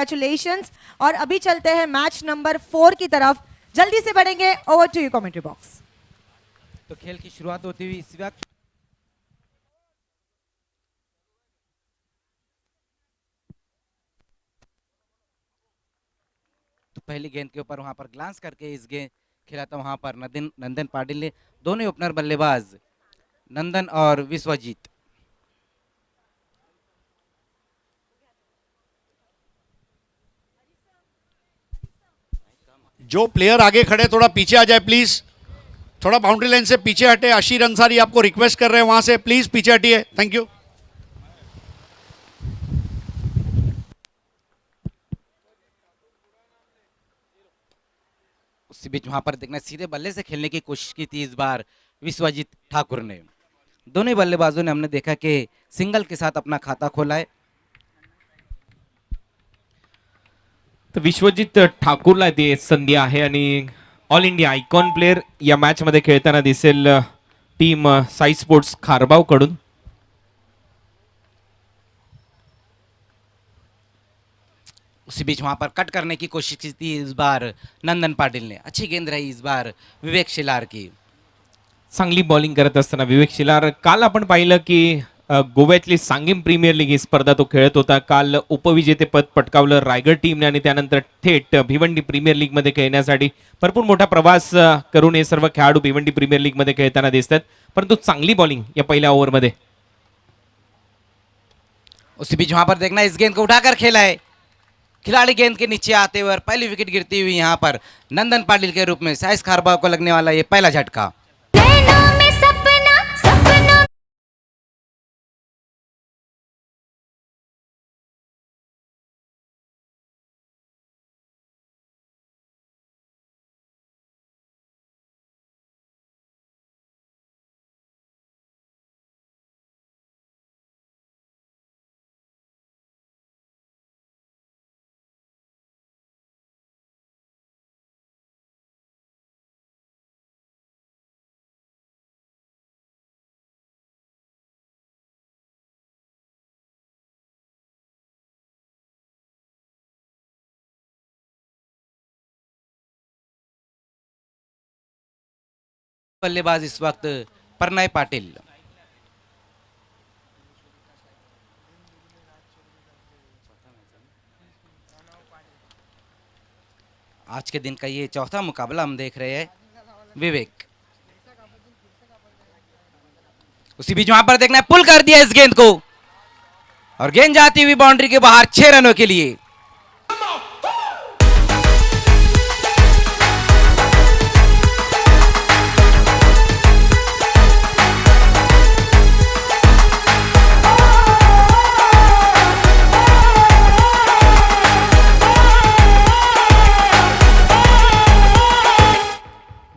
Congratulations. और अभी चलते हैं मैच नंबर 4 की तरफ, जल्दी से बढ़ेंगे। Over to you commentary box. तो खेल की शुरुआत होती हुई इस वक्त तो पहली गेंद के ऊपर वहां पर ग्लांस करके इस गेंद खेला था वहां पर नंदन पाटिल ने। दोनों ओपनर बल्लेबाज नंदन और विश्वजीत। जो प्लेयर आगे खड़े थोड़ा पीछे आ जाए प्लीज, थोड़ा बाउंड्री लाइन से पीछे हटे। अशीर अंसारी आपको रिक्वेस्ट कर रहे हैं वहां से प्लीज पीछे हटिए, थैंक यू। उसी बीच वहां पर देखना सीधे बल्ले से खेलने की कोशिश की थी इस बार विश्वजीत ठाकुर ने। दोनों बल्लेबाजों ने हमने देखा कि सिंगल के साथ अपना खाता खोला है। तर विश्वजीत ठाकूरला ती संधी आहे आणि ऑल इंडिया आयकॉन प्लेयर या मॅच मध्ये खेळताना दिसेल टीम साई स्पोर्ट्स खारबाव कडून। उसी बीच वहां पर कट करने की कोशिश की थी इस बार नंदन पाटिल ने। अच्छी गेंद रही इस बार विवेक शिलार की। चांगली बॉलिंग करत असताना विवेक शिलार, काल आपण पाहिलं की गोव्यातली सांगीम प्रीमियर लीग ही स्पर्धा तो खेळत होता। काल उपविजेतेपद पटकावलं रायगड टीमने आणि त्यानंतर थेट भिवंडी प्रीमियर लीग मध्ये खेळण्यासाठी भरपूर मोठा प्रवास करून हे सर्व खेळाडू भिवंडी प्रीमियर लीग मध्ये खेळताना दिसतात। परंतु चांगली बॉलिंग या पहिल्या ओव्हरमध्ये। उसी बीच वहां पर देखना इस गेंद को उठाकर खेला है। खिलाड़ी गेंद के नीचे आते हुए और पहली विकेट गिरती हुई यहाँ पर नंदन पाटिल के रूप में साइस खारबाव को लगने वाला ये पहला झटका। बल्लेबाज इस वक्त प्रणय पाटिल। आज के दिन का ये चौथा मुकाबला हम देख रहे हैं विवेक। उसी बीच वहां पर देखना है पुल कर दिया इस गेंद को और गेंद जाती हुई बाउंड्री के बाहर 6 रनों के लिए।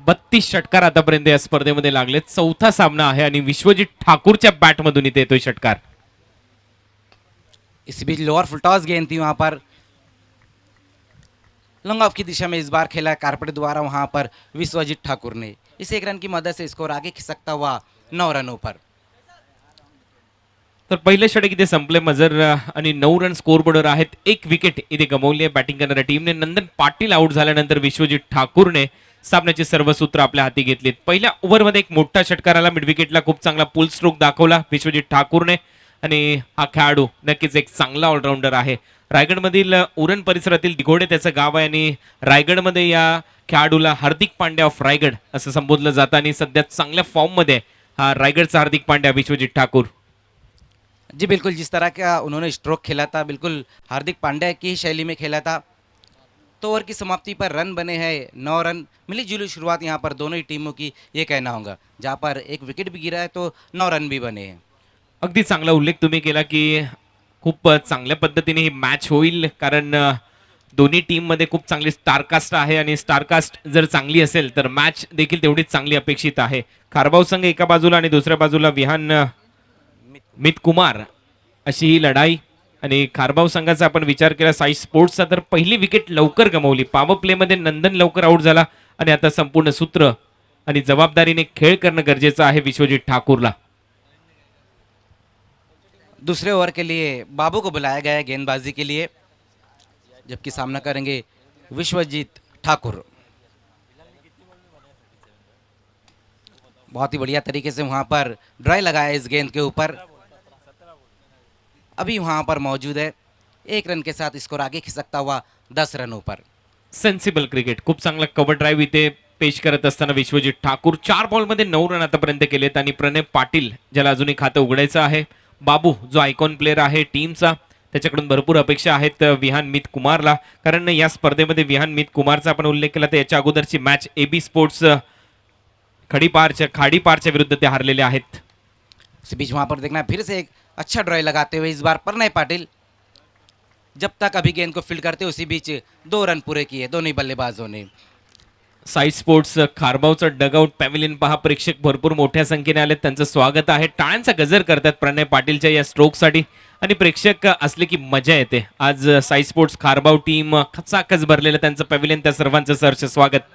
बत्तीस षटकार आतापर्यंत या स्पर्धेमध्ये लागले। चौथा सामना आहे आणि विश्वजीत ठाकूरच्या बॅटमधून इथे येतोय षटकार। इस बीच लोअर फुल टॉस गेंद थी वहां पर लॉन्ग ऑफ की दिशा में इस बार खेला कारपेट द्वारा वहां पर विश्वजीत ठाकुर ने। इस 1 रन की मदद से स्कोर आगे खिसकता हुआ 9 रनों पर। तर पहिले षटक इथे संपले मजर आणि 9 रन स्कोर बोर्डवर आहेत। एक विकेट इथे गमावली आहे बॅटिंग करणाऱ्या टीमने। नंदन पाटील आउट झाल्यानंतर विश्वजीत ठाकूरने सामन्याचे सर्व सूत्र आपल्या हाती घेतलीत। पहिल्या ओव्हरमध्ये एक मोठा षटकार आला, मिड विकेटला खूप चांगला पुल स्ट्रोक दाखवला विश्वजीत ठाकूरने आणि हा खेळाडू नक्कीच एक चांगला ऑलराऊंडर आहे। रायगडमधील उरण परिसरातील दिघोडे त्याचं गाव आहे आणि रायगडमध्ये या खेळाडूला हार्दिक पांड्या ऑफ रायगड असं संबोधलं जातं आणि सध्या चांगल्या फॉर्ममध्ये हा रायगडचा हार्दिक पांड्या विश्वजीत ठाकूर। जी बिल्कुल, जिस तरह का उन्होंने स्ट्रोक खेला था बिल्कुल हार्दिक पांड्या की ही शैली में खेला था। तो ओवर की समाप्ति पर रन बने हैं 9 रन। मिली जुली शुरुआत यहाँ पर दोनों ही टीमों की ये कहना होगा, जहाँ पर एक विकेट भी गिरा है तो 9 रन भी बने हैं। अगदी चांगला उल्लेख तुम्ही केला की खूप चांगल्या पद्धतीने ही मॅच होईल, कारण दोन्ही टीम मध्ये खूप चांगली स्टारकास्ट आहे आणि स्टारकास्ट जर चांगली असेल तर मॅच देखील तेवढीच चांगली अपेक्षित आहे। खारबाव संघ एका बाजूला आणि दुसऱ्या बाजूला विहान मित कुमार अशी ही लढाई। आणि खारबाव संघाचा आपण विचार केला साई स्पोर्ट्सचा तर पहिली विकेट लवकर गमावली। पॉवर प्ले मध्ये नंदन लवकर आउट झाला आणि आता संपूर्ण सूत्र आणि जबाबदारीने खेळ करणं गरजेचं आहे विश्वजीत ठाकूरला। दूसरे ओवर के लिए बाबू को बुलाया गया है गेंदबाजी के लिए। जबकि सामना करेंगे विश्वजीत ठाकुर। बहुत ही बढ़िया तरीके से वहां पर ड्राई लगाया इस गेंद के ऊपर। अभी वहां पर मौजूद है, 1 रन के साथ स्कोर आगे खिसकता हुआ 10 रनों पर। सेन्सिबल क्रिकेट, खूप चांगला कव्हर ड्राईव्ह इथे पेश करत असताना विश्वजीत ठाकूर 4 बॉलमध्ये 9 रन आतापर्यंत केलेत आणि प्रणय पाटील ज्याला अजूनही खातं उघडायचं आहे, बाबू जो आयकॉन प्लेअर आहे टीमचा, त्याच्याकडून भरपूर अपेक्षा आहेत विहान मित कुमारला, कारण या स्पर्धेमध्ये विहान मित कुमारचा आपण उल्लेख केला तर याच्या अगोदरची मॅच एबी स्पोर्ट्स खाडीपारच्या विरुद्ध ते हारलेले आहेत। इस बीच वहां पर देखना फिर से एक अच्छा ड्राई लगाते हुए इस बार प्रणय पाटिल जब तक अभी गेंद को फील्ड करते उसी बीच 2 रन पूरे किए दोनों ही बल्लेबाजों ने। साई स्पोर्ट्स खारबावचं डगआउट पॅव्हिलियन पहा, प्रेक्षक भरपूर मोठ्या संख्येने आले, त्यांचं स्वागत आहे, टाळ्यांचा गजर करतात प्रणय पाटीलच्या या स्ट्रोकसाठी आणि प्रेक्षक असले की मजा येते। आज साई स्पोर्ट्स खारबाव टीम खचाखच भरलेलं त्यांचं पॅव्हिलियन, त्या सर्वांचं सहर्ष स्वागत।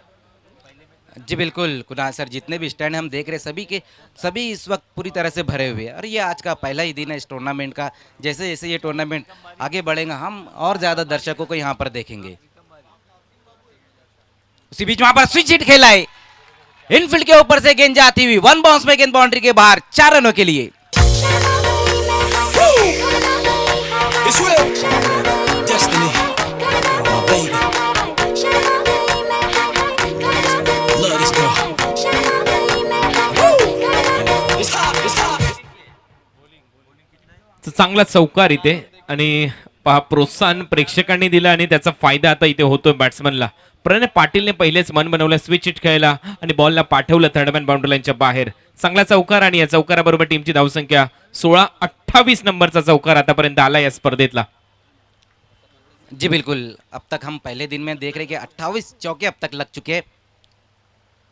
जी बिल्कुल कुणाल सर, जितने भी स्टैंड हम देख रहे हैं सभी के सभी इस वक्त पूरी तरह से भरे हुए हैं और ये आज का पहला ही दिन है इस टूर्नामेंट का। जैसे जैसे ये टूर्नामेंट आगे बढ़ेगा हम और ज़्यादा दर्शकों को यहाँ पर देखेंगे। उसी बीच वहां पर स्विच हिट खेला है, इनफील्ड के ऊपर से गेंद जाती हुई 1 बाउंस में गेंद बाउंड्री के बाहर 4 रनों के लिए। It's real. Destiny. Oh, baby. Love this girl. Woo. It's hot. It's hot. तर चांगला चौकार इथे आणि पहा प्रोत्साहन प्रेक्षकांनी दिलं आणि त्याचा फायदा आता इथे होतोय बॅट्समनला। प्रणय पाटीलने पहिलेच मन बनवलं, स्विच हिट खेळला आणि बॉलला पाठवलं थर्डमॅन बाउंड्री लाईनच्या बाहेर। चांगला चौकार आणि या चौकाराबरोबर टीमची धावसंख्या 16-28 नंबरचा चौकार आतापर्यंत आला या स्पर्धेतला। जी बिल्कुल, अब तक हम पहले दिन में देख रहे कि 28 चौके अब तक लग चुके हैं।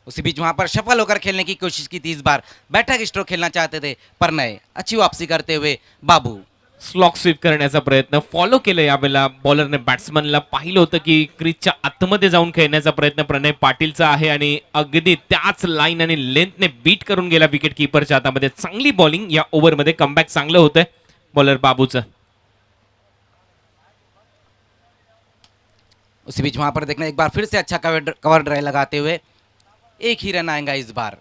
उसी बीच वहां पर सफल होकर खेलने की कोशिश की थी, इस बार बैठक स्ट्रोक खेलना चाहते थे पर नए अच्छी वापसी करते हुए बाबू। स्लॉक स्वीप करण्याचा प्रयत्न फॉलो केलं यावेळेला बॉलरने, बॅट्समनला पाहिलं होतं की क्रीजच्या आतमध्ये जाऊन खेळण्याचा प्रयत्न प्रणय पाटीलचा आहे आणि अगदी त्याच लाईन आणि लेंथने बीट करून गेला विकेट कीपरच्या हातामध्ये। चांगली बॉलिंग या ओव्हरमध्ये, कमबॅक चांगलं होतंय बॉलर बाबूचं। उसी बीच वहां पर देखना एक बार फिर से अच्छा कवर ड्राइव लगाते हुए 1 ही रन आएगा इस बार।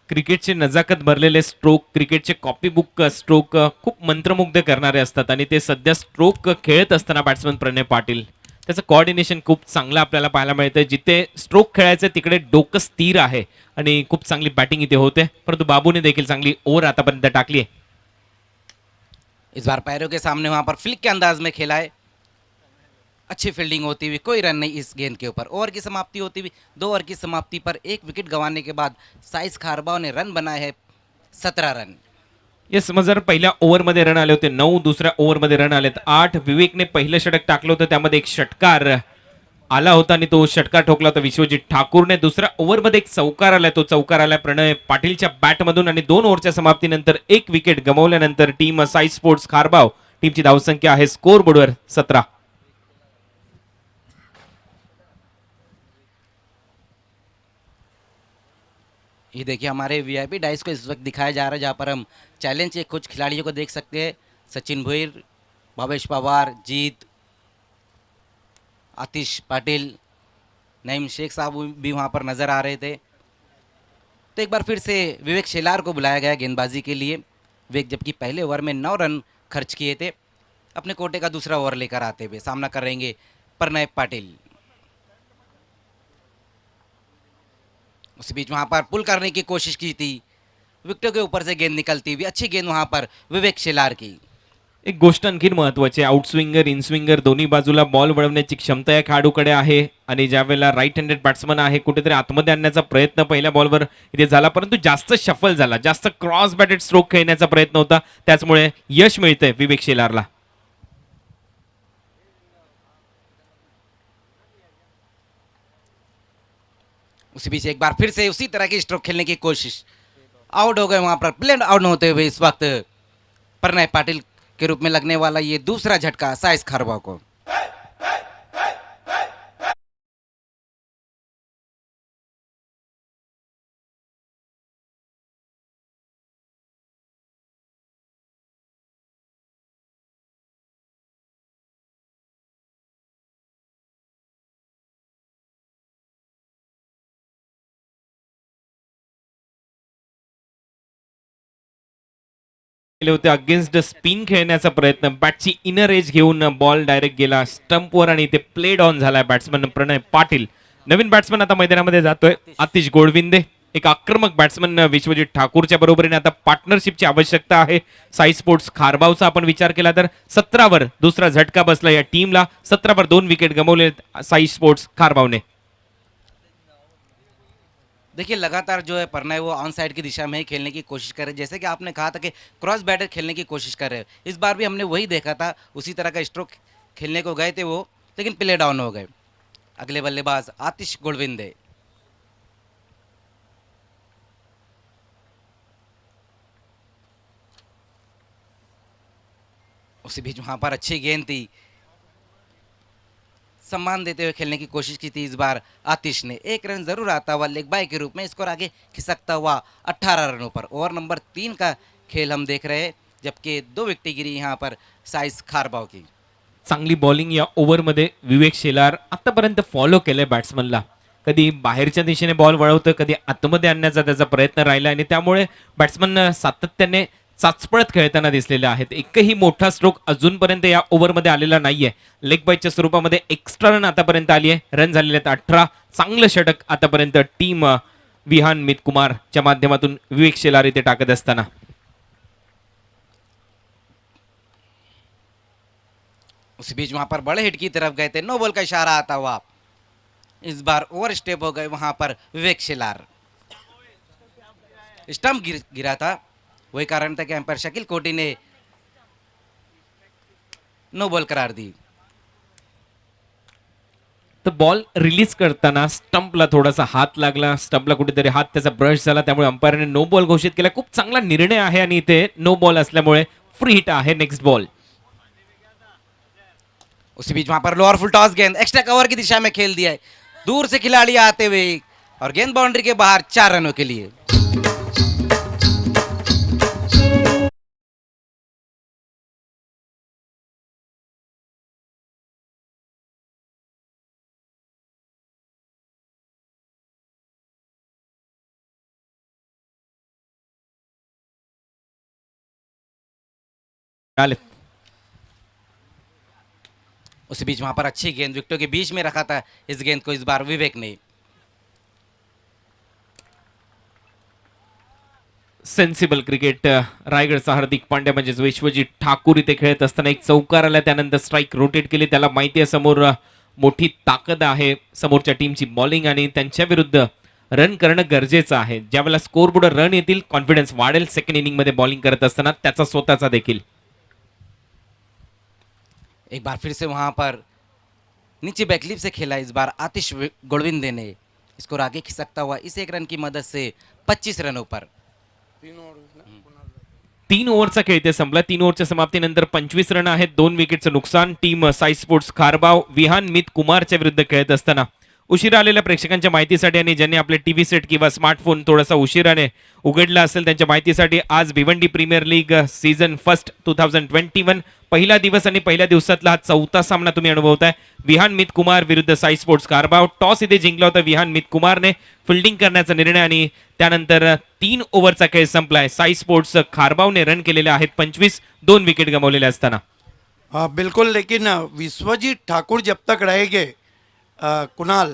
क्रिकेटचे नजाकत भरलेले स्ट्रोक, क्रिकेटचे कॉपीबुक स्ट्रोक खूप मंत्रमुग्ध करणारे असतात आणि ते सध्या स्ट्रोक खेळत असताना बॅट्समन प्रणय पाटील त्याचं कोऑर्डिनेशन खूप चांगलं आपल्याला पाहायला मिळतंय। जिथे स्ट्रोक खेळायचं तिकडे डोकं स्थिर आहे आणि खूप चांगली बॅटिंग इथे होते, परंतु बाबूने देखील चांगली ओव्हर आतापर्यंत टाकली आहे। इस बार पैरों के सामने वहां पर फ्लिक के अंदाज में खेला है, अच्छी फील्डिंग होती हुई, कोई रन नहीं इस गेंद के ऊपर। ओवर की समाप्ति होती हुई 2 ओवर की समाप्ति पर 1 विकेट गंवाने के बाद साइस खारबाव ने रन बनाए हैं 17 रन। येस मजर, पहिल्या ओव्हरमध्ये रन आले होते 9, दुसऱ्या ओव्हरमध्ये रन आलेत 8। विवेकने पहिलं षटक टाकलं होतं, त्यामध्ये एक षटकार आला होता आणि तो षटकार ठोकला होता विश्वजीत ठाकूरने। दुसऱ्या ओव्हरमध्ये एक चौकार आलाय, तो चौकार आलाय प्रणय पाटीलच्या बॅटमधून आणि 2 ओव्हरच्या समाप्तीनंतर 1 विकेट गमावल्यानंतर टीम साई स्पोर्ट्स खारबाव टीमची धावसंख्या आहे स्कोर बोर्डवर 17। ये देखिए हमारे वीआईपी डाइस को इस वक्त दिखाया जा रहा है, जहाँ पर हम चैलेंज के कुछ खिलाड़ियों को देख सकते हैं। सचिन भोईर, भावेश पवार, जीत, आतिश पाटिल, नईम शेख साहब भी वहाँ पर नज़र आ रहे थे। तो एक बार फिर से विवेक शेलार को बुलाया गया गेंदबाजी के लिए। विवेक जबकि पहले ओवर में 9 रन खर्च किए थे, अपने कोटे का दूसरा ओवर लेकर आते हुए सामना करेंगे प्रणय पाटिल। उसी बीच वहां पर पुल करने की कोशिश की थी, विकेटों के ऊपर से गेंद निकलती हुई, अच्छी गेंद वहां पर विवेक शेलार की। एक गोष्ट आणखीन महत्वाची, आउटस्विंगर इनस्विंगर दोन्ही बाजूला बॉल वळवण्याची क्षमता या खेळाडूकडे आहे आणि ज्यावेळेला राईट हँडेड बॅट्समन आहे कुठेतरी आतमध्ये आणण्याचा प्रयत्न पहिल्या बॉलवर इथे झाला, परंतु जास्त शफल झाला, जास्त क्रॉस बॅटेड स्ट्रोक खेळण्याचा प्रयत्न होता, त्याचमुळे यश मिळतंय विवेक शेलारला। उसी बीच एक बार फिर से उसी तरह की स्ट्रोक खेलने की कोशिश, आउट हो गए वहां पर, प्लेन आउट होते हुए इस वक्त प्रणय पाटिल के रूप में लगने वाला ये दूसरा झटका साइस खारबाव को। केले होते अगेन्स्ट स्पिन खेळण्याचा प्रयत्न, बॅटची इनर एज घेऊन बॉल डायरेक्ट गेला स्टंपवर आणि ते प्लेड ऑन झालाय बॅट्समन प्रणय पाटील. नवीन बॅट्समन आता मैदानामध्ये जातोय आतिश गोडविंदे. एक आक्रमक बॅट्समन विश्वजित ठाकूरच्या बरोबरीने आता पार्टनरशिपची आवश्यकता आहे. साई स्पोर्ट्स खारबावचा आपण विचार केला तर 17वर दुसरा झटका बसला या टीमला. 17वर 2 विकेट गमावले साई स्पोर्ट्स खारबावने. देखिए लगातार जो है परनाय वो ऑन साइड की दिशा में ही खेलने की कोशिश कर रहे हैं, जैसे कि आपने कहा था कि क्रॉस बैटर खेलने की कोशिश कर रहे हैं. इस बार भी हमने वही देखा था, उसी तरह का स्ट्रोक खेलने को गए थे वो, लेकिन प्ले डाउन हो गए. अगले बल्लेबाज आतिश गोडविंदे. उसी बीच वहां पर अच्छी गेंद थी, सम्मान देते हुए खेलने की कोशिश की थी इस बार आतिश ने. 1 रन जरूर आता हुआ लेग बाय के रूप में स्कोर आगे खिसकता हुआ 18 रनों पर. ओवर नंबर 3 का खेल हम देख रहे हैं, जबकि 2 विकेटी गिरी यहाँ पर साईस खारबाव की. चांगली बॉलिंग या ओव्हरमध्ये विवेक शेलार आतापर्यंत फॉलो केलंय बॅट्समनला. कधी बाहेरच्या दिशेने बॉल वळवतोय, कधी आतमध्ये आणण्याचा त्याचा प्रयत्न राहिला आणि त्यामुळे बॅट्समन सातत्याने चाचपळत खेळताना दिसलेले आहेत. एकही मोठा स्ट्रोक अजूनपर्यंत या ओव्हरमध्ये आलेला नाहीये. लेग बायच्या स्वरूपामध्ये एक्स्ट्रा रन आतापर्यंत आली आहे. रन झालेले आहेत 18. चांगलं षटक आतापर्यंत टीम विहान मित कुमारच्या माध्यमातून विवेक शेलार इथे टाकत असताना. उसी बीच वहां पर बड़े हिट की तरफ गए थे, नो बॉल का इशारा आता हुआ. इस बार ओवर स्टेप हो गए वहां पर विवेक शेलार. स्टंप गिरा था, वही कारण था कि अंपायर शकील कोटी ने नो बॉल करार दी. तर बॉल रिलीज करताना स्टंपला थोडासा हात लागला, स्टंपला कुठेतरी हात त्याचा ब्रश झाला, त्यामुळे अंपायरने नो बॉल घोषित केला. खूप चांगला निर्णय आहे आणि इथे नो बॉल असल्यामुळे फ्री हिट आहे. Next ball. उसी बीच वहां पर लोअर फुल टॉस गेंद एक्स्ट्रा कवर की दिशा में खेल दिया है, दूर से खिलाड़ी आते हुए और गेंद बाउंड्री के बाहर 4 रनों के लिए. आले. उसी बीच वहां पर अच्छी गेंद विकेटों के बीच में रखा था इस गेंद को इस बार विवेक ने. Sensible cricket. रायगडचा हार्दिक पांड्या म्हणजेच विश्वजित ठाकूर इथे खेळत असताना एक चौकार आला, त्यानंतर स्ट्राईक रोटेट केली. त्याला माहिती आहे समोर मोठी ताकद आहे समोरच्या टीमची बॉलिंग आणि त्यांच्या विरुद्ध रन करणं गरजेचं आहे. ज्यावेळेला स्कोर बोर्ड रन येतील कॉन्फिडन्स वाढेल. सेकंड इनिंग मध्ये बॉलिंग करत असताना त्याचा स्वतःचा देखील. एक बार फिर से वहां पर नीचे बैकलिप से खेला इस बार आतिश गोडविंदे ने. स्कोर आगे खिसकता हुआ इस 1 रन की मदद से 25 रनों पर. 3 ओव्हरचा खेळ इथे संपला. 3 ओव्हरच्या समाप्तीनंतर 25 रन आहेत. 2 विकेटचं नुकसान. टीम साई स्पोर्ट्स खारबाव विहान मित कुमारच्या विरुद्ध खेळत असताना. उशिरा आलेल्या प्रेक्षकांच्या माहितीसाठी आणि ज्यांनी आपले टीव्ही सेट किंवा स्मार्टफोन थोडासा उशिराने उघडला असेल त्यांच्या माहितीसाठी आज Bhiwandi premier league season first 2021 पहिला दिवस आणि पहिल्या दिवसातला हा 4था सामना तुम्ही अनुभवताय. विहान मित कुमार विरुद्ध साई स्पोर्ट्स खारबाव. टॉस इथे जिंकला होता विहान मित कुमारने. फिल्डिंग करण्याचा निर्णय आणि त्यानंतर 3 ओव्हरचा खेळ संपलाय. साई स्पोर्ट्स खारबावने रन केलेले आहेत 25. 2 विकेट गमावलेले असताना. बिल्कुल, लेकिन विश्वजीत ठाकुर जब तक रहेंगे, कुणाल,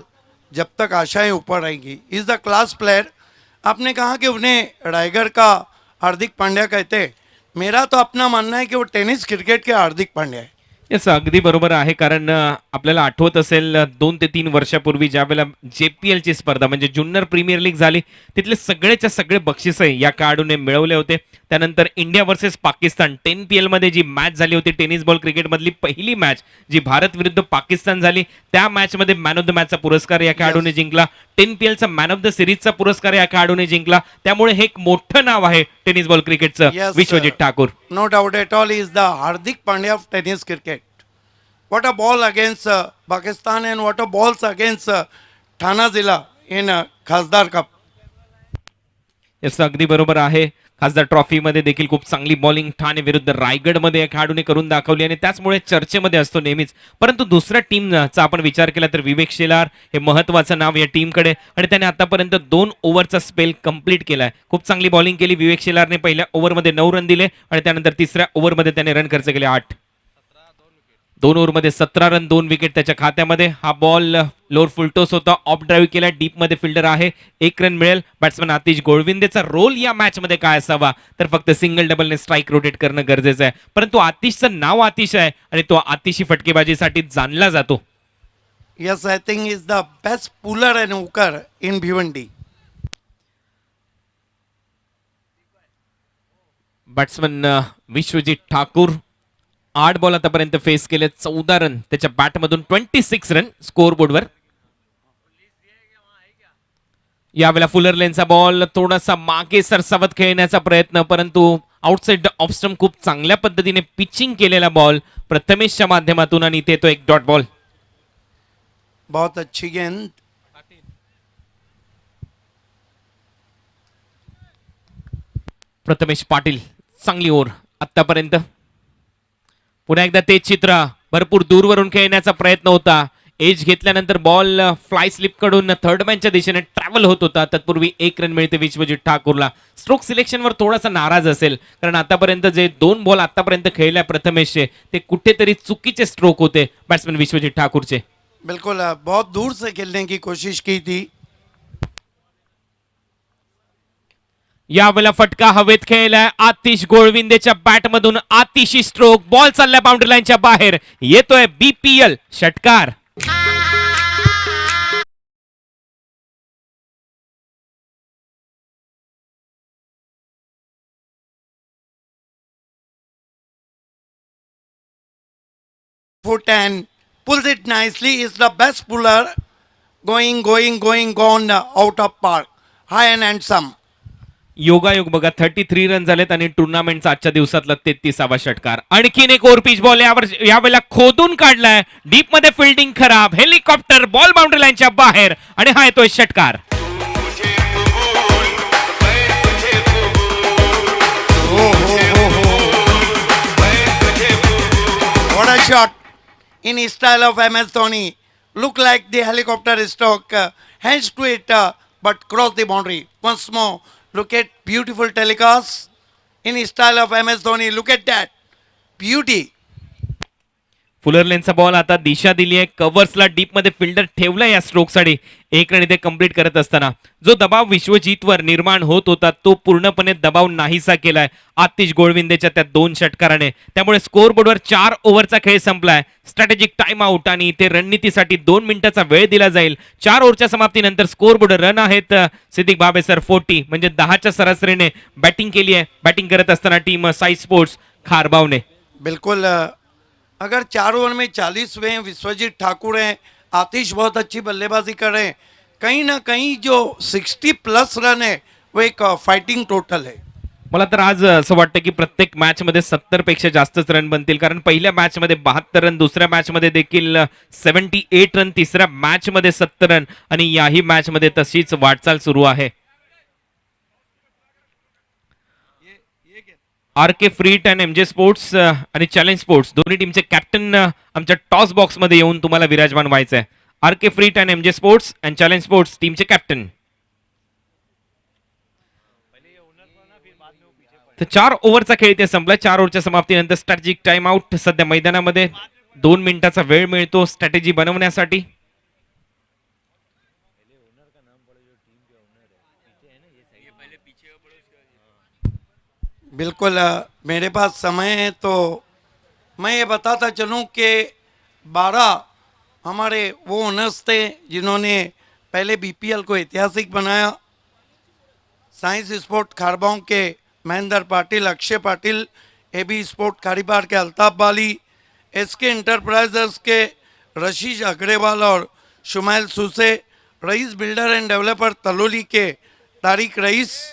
जब तक आशाएं ऊपर रहेंगी. Is the class player. आपने कहा कि उन्हें रायगढ़ का हार्दिक पांड्या कहते हैं. मेरा तो अपना मानना है कि वो टेनिस क्रिकेट के हार्दिक पांड्या है. येस, अगदी बरोबर आहे. कारण आपल्याला आठवत असेल 2 ते 3 वर्षापूर्वी ज्या वेळेला JPL ची स्पर्धा म्हणजे ज्युनियर प्रीमियर लीग झाली, तिथले सगळेच्या सगळे बक्षिसे या खेळाडूने मिळवले होते. त्यानंतर इंडिया वर्सेस पाकिस्तान 10PL मध्ये जी मॅच झाली होती टेनिस बॉल क्रिकेटमधली पहिली मॅच जी भारत विरुद्ध पाकिस्तान झाली, त्या मॅचमध्ये मॅन ऑफ द मॅचचा पुरस्कार या खेळाडूने जिंकला. 10PLचा मॅन ऑफ द सिरीजचा पुरस्कार या खेळाडूने जिंकला. त्यामुळे हे एक मोठं नाव आहे टेनिस बॉल क्रिकेटचं. Yes, Vishwajit Thakur. No doubt at all, is the Hardik Pandya of tennis cricket. What a ball against Pakistan and what a balls against Thana Zilla in Khasdar Cup. Yes, अगदी बरोबर आहे. खासदार ट्रॉफीमध्ये देखील खूप चांगली बॉलिंग ठाणे विरुद्ध रायगडमध्ये या खेळाडूने करून दाखवली आणि त्याचमुळे चर्चेमध्ये असतो नेहमीच. परंतु दुसऱ्या टीमचा आपण विचार केला तर विवेक शेलार हे महत्वाचं नाव या टीमकडे आणि त्याने आतापर्यंत 2 ओव्हरचा स्पेल कंप्लीट केलाय. खूप चांगली बॉलिंग केली विवेक शेलारने. पहिल्या ओव्हरमध्ये 9 रन दिले आणि त्यानंतर तिसऱ्या ओव्हरमध्ये त्याने रन खर्च केले 8. 2 ओव्हरमध्ये 17 रन 2 विकेट त्याच्या खात्यामध्ये. हा बॉल लोअर फुलटॉस होता, ऑफ ड्राईव्ह केला, डीप मध्ये फिल्डर आहे, 1 रन मिळेल. बॅट्समन आतिश गोळविंदेचा रोल या मॅच मध्ये काय असावा तर फक्त सिंगल डबलने स्ट्राईक रोटेट करणं गरजेचं आहे. परंतु आतिशचं नाव आतिश आहे आणि तो आतिशी फटकेबाजीसाठी जाणला जातो. Yes, I think is the best puller and hooker in Bhiwandi. Batsman Vishwajeet Thakur 8 ball आतापर्यंत फेस केले, 14 रन त्याच्या बॅटमधून, 26 रन स्कोअर बोर्डवर. यावेळेला फुलर लेनचा बॉल थोडासा मागे सरसावत खेळण्याचा प्रयत्न, परंतु आउटसाइड ऑफ स्टंप खूप चांगल्या पद्धतीने पिचिंग केलेला बॉल प्रथमेशच्या माध्यमातून आणि इथे तो एक डॉट बॉल. बहुत अच्छी गेंद. प्रथमेश पाटील चांगली ओव्हर आतापर्यंत. पुन्हा एकदा तेच चित्र, भरपूर दूरवरून खेळण्याचा प्रयत्न होता. एज घेतल्यानंतर बॉल फ्लाय स्लिप कडून थर्ड मॅनच्या दिशेने ट्रॅव्हल होत होता. तत्पूर्वी 1 रन मिळते विश्वजित ठाकूरला. स्ट्रोक सिलेक्शनवर थोडासा नाराज असेल, कारण आतापर्यंत जे 2 बॉल आतापर्यंत खेळल्या प्रथमेशचे ते कुठेतरी चुकीचे स्ट्रोक होते बॅट्समन विश्वजित ठाकूरचे. बिल्कुल बहुत दूर से खेलने की कोशिश की थी. यावेळेला फटका हवेत खेळलाय आतिश गोळविंदेच्या बॅटमधून. आतिशी स्ट्रोक, बॉल चाललाय बाउंड्री लाईनच्या बाहेर, येतोय BPL षटकार. Foot and pulls it nicely. Is the best puller. Gone out of park. High and handsome. योगायोग बघा, 33 रन झालेत आणि टुर्नामेंटचा आजच्या दिवसातला 33वा षटकार. आणखीन एक ओव्हर पिच बॉल यावेळेला खोदून काढलाय, डीप मध्ये फिल्डिंग खराब, हेलिकॉप्टर, बॉल बाउंड्री लाईनच्या बाहेर आणि हा येतोय षटकार. What a shot in style of MS Dhoni. Look like the helicopter stroke. Hands to it, but cross the boundary. Once more, look at beautiful telecast in style of MS Dhoni. Look at that. Beauty. Fuller लेनचा ball आता दिशा दिली आहे, कव्हर्सला deep मध्ये fielder ठेवला या स्ट्रोकसाठी. 1 run इथे complete करत असताना जो दबाव विश्वजीतवर निर्माण होत होता तो पूर्णपणे दबाव नाहीसा केलाय आतिश गोळविंदेच्या त्या 2 षटकाराने. त्यामुळे स्कोअर बोर्डवर 4 ओव्हरचा खेळ संपलाय. स्ट्रॅटेजिक टाइम आउट आणि इथे रणनीतीसाठी 2 मिनिटाचा वेळ दिला जाईल. 4 ओव्हरच्या समाप्तीनंतर स्कोअर बोर्ड रन आहेत. सिद्दीक बाबे सर 40 म्हणजे 10च्या सरासरीने बॅटिंग केली आहे. बॅटिंग करत असताना टीम साई स्पोर्ट्स खारबावने. बिल्कुल अगर 4 ओवर में 40 हुए हैं, विश्वजीत ठाकुर हैं, आतिश बहुत अच्छी बल्लेबाजी कर रहे हैं, कहीं ना कहीं जो 60+ रन है वो एक फाइटिंग टोटल है. मला तर आज असं वाटतं की प्रत्येक मॅच मध्ये 70 पेक्षा जास्तच रन बनतील, कारण पहिल्या मॅच मध्ये 72 रन, दुसऱ्या मॅच मध्ये देखील 78 रन, तिसऱ्या मॅच मध्ये 70 रन आणि याही मॅच मध्ये तशीच वाटचाल सुरू आहे. RK फ्रीट अँड MJ स्पोर्ट्स आणि चॅलेंज स्पोर्ट्स दोन्ही टीमचे कॅप्टन आमच्या टॉस बॉक्स मध्ये येऊन तुम्हाला विराजमान व्हायचं आहे. RK फ्रीट and MJ sports and challenge sports टीमचे कॅप्टन. तर 4 ओव्हरचा खेळ इथे संपला. 4 ओव्हरच्या समाप्तीनंतर स्ट्रॅटेजिक टाइम आउट. सध्या मैदानामध्ये 2 मिनिटाचा वेळ मिळतो स्ट्रॅटेजी बनवण्यासाठी. बिल्कुल मेरे पास समय है तो मैं ये बताता चलूँ कि 12 हमारे वो ओनर्स थे जिन्होंने पहले BPL को ऐतिहासिक बनाया. साइंस स्पोर्ट खारबाव के महेंद्र पाटिल, अक्षय पाटिल, AB स्पोर्ट खारीपार के अल्ताफ बाली, SK इंटरप्राइजेस के रशीद अग्रवाल और Shumail SUSE, rice builder and developer तलोली के तारिक रईस,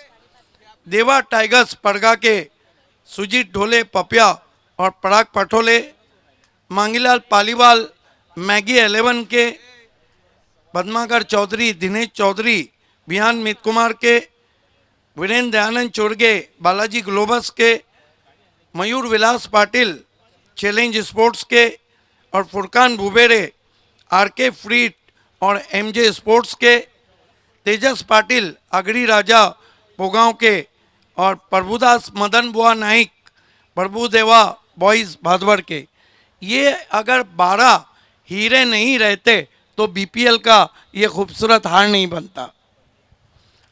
देवा टाइगर्स पड़गा के सुजीत ढोले पपिया और पराग पटोले, मांगीलाल पालीवाल मैगी 11 के, पद्माकर चौधरी, दिनेश चौधरी, बिहान मित कुमार के, वीरेंद्र दयानंद चोरगे बालाजी ग्लोबस के, मयूर विलास पाटिल चैलेंज स्पोर्ट्स के और फुरकान बुबेरे आरके फ्रीट और एमजे स्पोर्ट्स के, तेजस पाटिल अगड़ी राजा पोगांव के और प्रभुदास मदन बुआ नाइक प्रभुदेवा बॉयज भादवर के। ये अगर 12 हीरे नहीं रहते तो बीपीएल का ये खूबसूरत हार नहीं बनता।